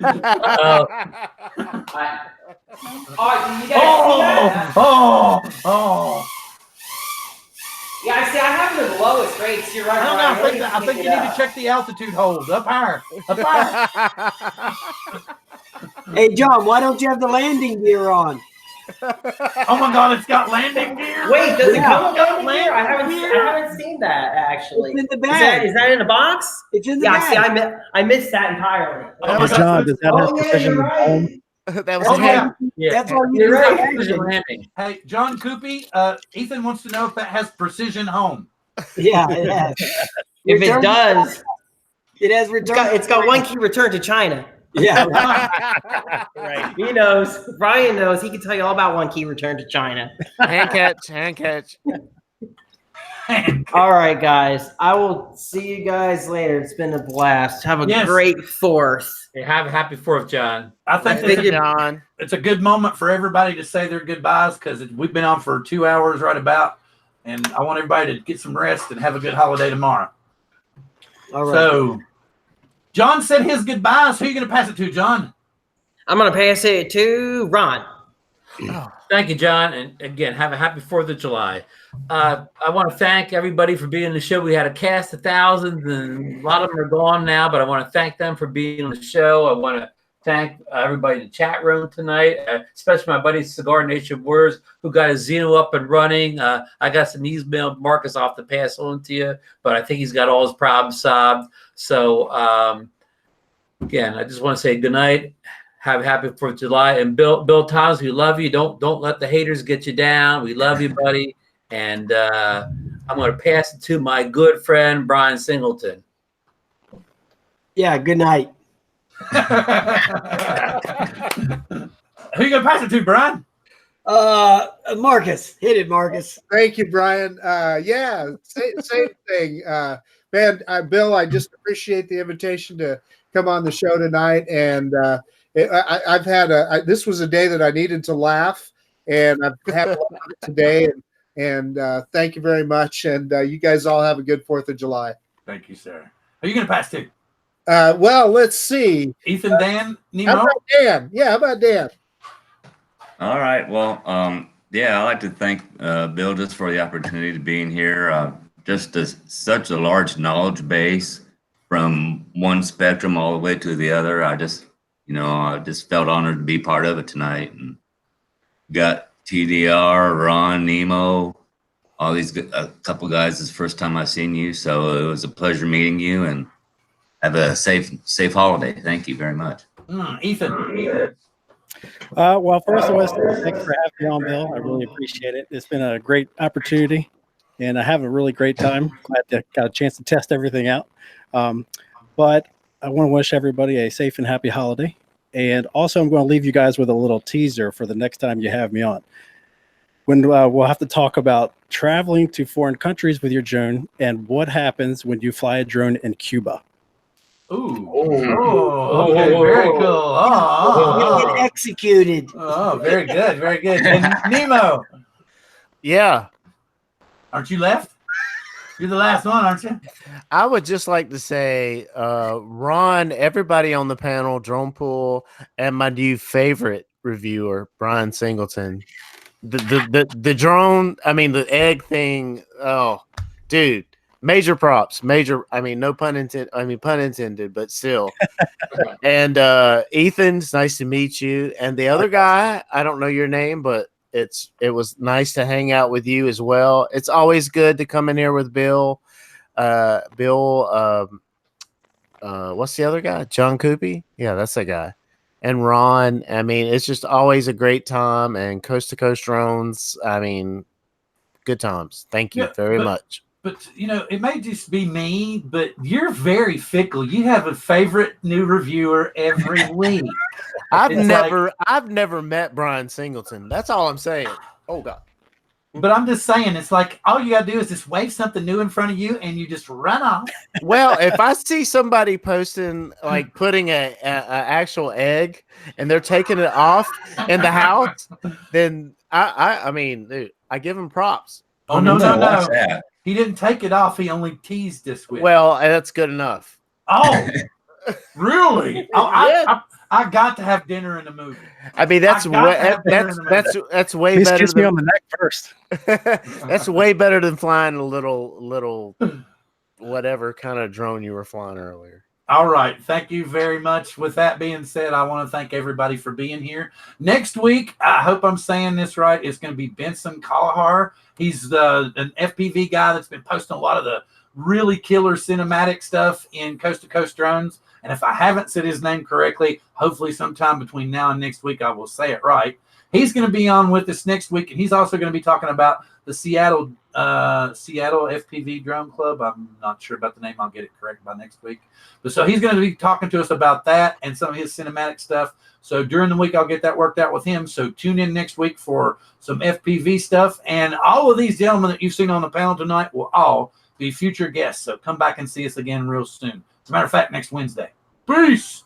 Yeah, see, I have the lowest rates. You're right. I think you need to check the altitude hold. Up higher. Hey, John, why don't you have the landing gear on? Oh my God, it's got landing gear. Wait, does it come with landing gear? I haven't seen that actually. It's in the bag. Is that in the box? It's in the bag. See, I missed that entirely. John, does that have precision home? That was That's all you do. Hey, John Cuppi, Ethan wants to know if that has precision home. Yeah, it has. If it does, it has return. It's got one key return to China. Yeah, right. He knows. Bryan knows. He can tell you all about one key return to China. Hand catch. All right, guys. I will see you guys later. It's been a blast. Have a great 4th. Hey, have a happy 4th, John. I think it's a good moment for everybody to say their goodbyes because we've been on for 2 hours right about, and I want everybody to get some rest and have a good holiday tomorrow. All right. So, John said his goodbyes. Who are you going to pass it to, John? I'm going to pass it to Ron. Thank you, John. And again, have a happy 4th of July. I want to thank everybody for being on the show. We had a cast of thousands, and a lot of them are gone now, but I want to thank them for being on the show. I want to thank everybody in the chat room tonight, especially my buddy Cigar Nation Words, who got his Xeno up and running. I got some email Marcus off to pass on to you, but I think he's got all his problems solved. So, again, I just want to say good night. Have a happy 4th of July. And Bill Thomas, we love you. Don't let the haters get you down. We love you, buddy. And I'm going to pass it to my good friend, Bryan Singleton. Yeah, good night. Who you going to pass it to, Bryan? Marcus. Hit it, Marcus. Thank you, Bryan. Yeah, same thing. Man, Bill, I just appreciate the invitation to come on the show tonight. And I've had this was a day that I needed to laugh, and I've had a lot of it today. And thank you very much. And you guys all have a good 4th of July. Thank you, sir. Are you going to pass to? Well, let's see. Ethan, Dan, Nemo? How about Dan? Yeah, how about Dan? All right. Well, yeah, I'd like to thank Bill just for the opportunity to be in here. Such a large knowledge base from one spectrum all the way to the other. I just felt honored to be part of it tonight. And got TDR, Ron, Nemo, all these a couple guys. It's the first time I've seen you, so it was a pleasure meeting you. And have a safe holiday. Thank you very much. Ethan. Well, first of all, thanks for having me on, Bill. I really appreciate it. It's been a great opportunity, and I have a really great time. Glad to got a chance to test everything out. But I want to wish everybody a safe and happy holiday. And also, I'm going to leave you guys with a little teaser for the next time you have me on. When we'll have to talk about traveling to foreign countries with your drone and what happens when you fly a drone in Cuba. Ooh. Oh, okay. Very cool. Get executed. Oh, very good. Very good. And Nemo. Yeah. Aren't you left? You're the last one, aren't you? I would just like to say, Ron, everybody on the panel, Drone Pool, and my new favorite reviewer, Bryan Singleton. The drone, I mean the egg thing. Oh, dude, major props, I mean, no pun intended. I mean, pun intended, but still. And Ethan's nice to meet you. And the other guy, I don't know your name, but it was nice to hang out with you as well. It's always good to come in here with Bill. What's the other guy? John Cuppi? Yeah, that's the guy. And Ron. I mean, it's just always a great time. And Coast to Coast Drones. I mean, good times. Thank you very much. But you know, it may just be me, but you're very fickle. You have a favorite new reviewer every week. I've never met Bryan Singleton. That's all I'm saying. Oh God. But I'm just saying, it's like all you gotta do is just wave something new in front of you, and you just run off. Well, if I see somebody posting like putting a actual egg and they're taking it off in the house, then I mean, dude, I give them props. Oh no. He didn't take it off. He only teased us with. Well, that's good enough. Oh, really? Oh, I got to have dinner in the movie. I mean, that's way Please better. Kiss me on the neck first. That's way better than flying a little whatever kind of drone you were flying earlier. All right. Thank you very much. With that being said, I want to thank everybody for being here. Next week, I hope I'm saying this right, it's going to be Benson Kalahar. He's an FPV guy that's been posting a lot of the really killer cinematic stuff in Coast to Coast Drones. And if I haven't said his name correctly, hopefully sometime between now and next week, I will say it right. He's going to be on with us next week, and he's also going to be talking about the Seattle FPV Drone Club. I'm not sure about the name. I'll get it correct by next week. But so he's going to be talking to us about that and some of his cinematic stuff. So during the week, I'll get that worked out with him. So tune in next week for some FPV stuff. And all of these gentlemen that you've seen on the panel tonight will all be future guests. So come back and see us again real soon. As a matter of fact, next Wednesday. Peace.